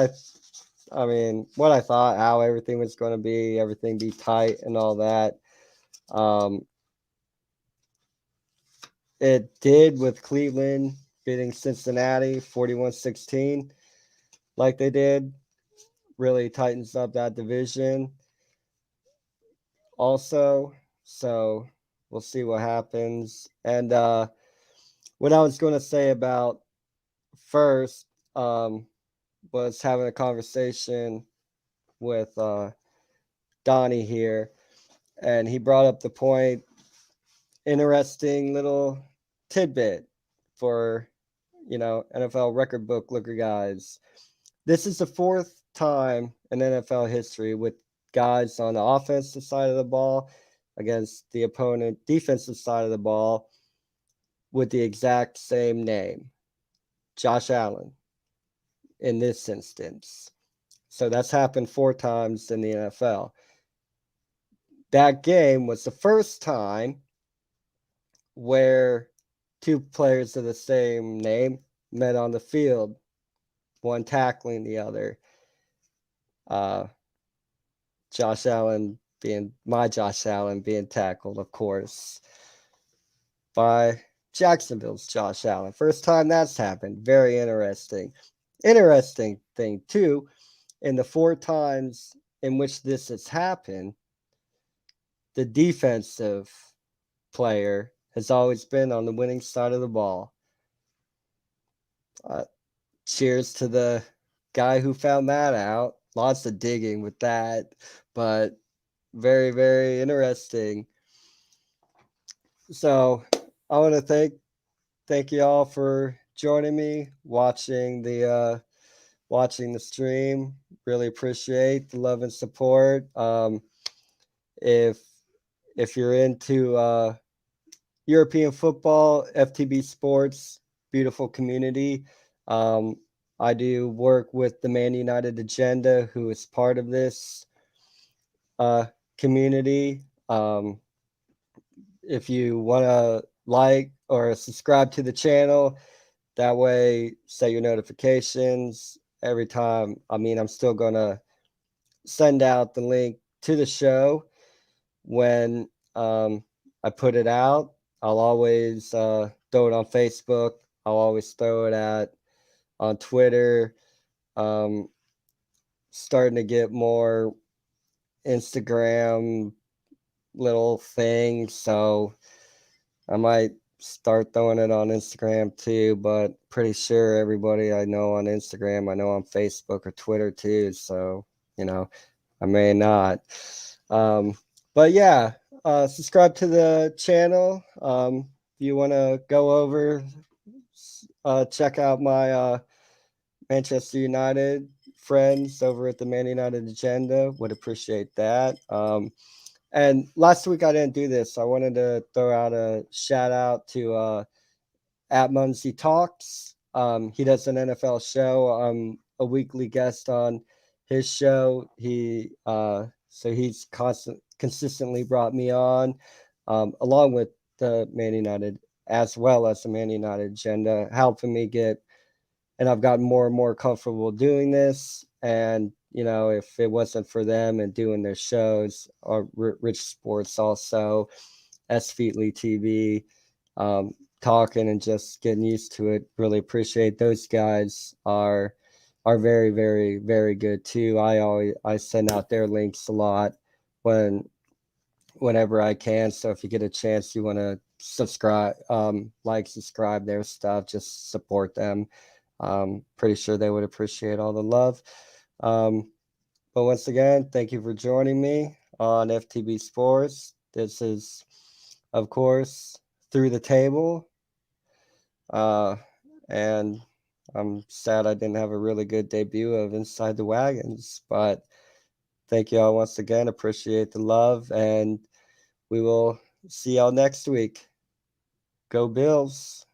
what I thought, how everything was going to be, everything be tight and all that. It did with Cleveland beating Cincinnati 41-16, like they did. Really tightens up that division also. So we'll see what happens. And what I was going to say about first was having a conversation with Donnie here, and he brought up the point, interesting little tidbit for, NFL record book looker guys. This is the fourth time in NFL history with guys on the offensive side of the ball against the opponent defensive side of the ball with the exact same name, Josh Allen, in this instance. So that's happened 4 times in the NFL. That game was the first time where 2 players of the same name met on the field, one tackling the other. Josh Allen being tackled, of course, by Jacksonville's Josh Allen. First time that's happened. Very interesting. Interesting thing, too, in the 4 times in which this has happened, the defensive player has always been on the winning side of the ball. Cheers to the guy who found that out. Lots of digging with that, but very, very interesting. So I want to thank you all for joining me, watching the stream. Really appreciate the love and support. If you're into European football, FTB Sports, beautiful community. I do work with the Man United Agenda, who is part of this community. If you want to like or subscribe to the channel, that way set your notifications every time. I'm still going to send out the link to the show when I put it out. I'll always throw it on Facebook. I'll always throw it on Twitter. Starting to get more Instagram little things, so I might start throwing it on Instagram too, but pretty sure everybody I know on Instagram, I know on Facebook or Twitter too, so I may not. But yeah, subscribe to the channel. If you want to go over, check out my Manchester United friends over at the Man United Agenda. Would appreciate that. And last week I didn't do this. I wanted to throw out a shout out to at Muncie Talks. He does an NFL show. I'm a weekly guest on his show. He's consistently brought me on, along with the Man United, as well as the Man United Agenda, helping me and I've gotten more and more comfortable doing this. And if it wasn't for them and doing their shows, or Rich Sports also, S Feetly TV, talking and just getting used to it, really appreciate those guys are very, very, very good too. I send out their links a lot whenever I can. So if you get a chance, you want to subscribe their stuff, just support them. Pretty sure they would appreciate all the love. But once again, thank you for joining me on FTB Sports. This is, of course, Through the Table. And I'm sad I didn't have a really good debut of Inside the Wagons, but thank you all once again. Appreciate the love, and we will see y'all next week. Go Bills.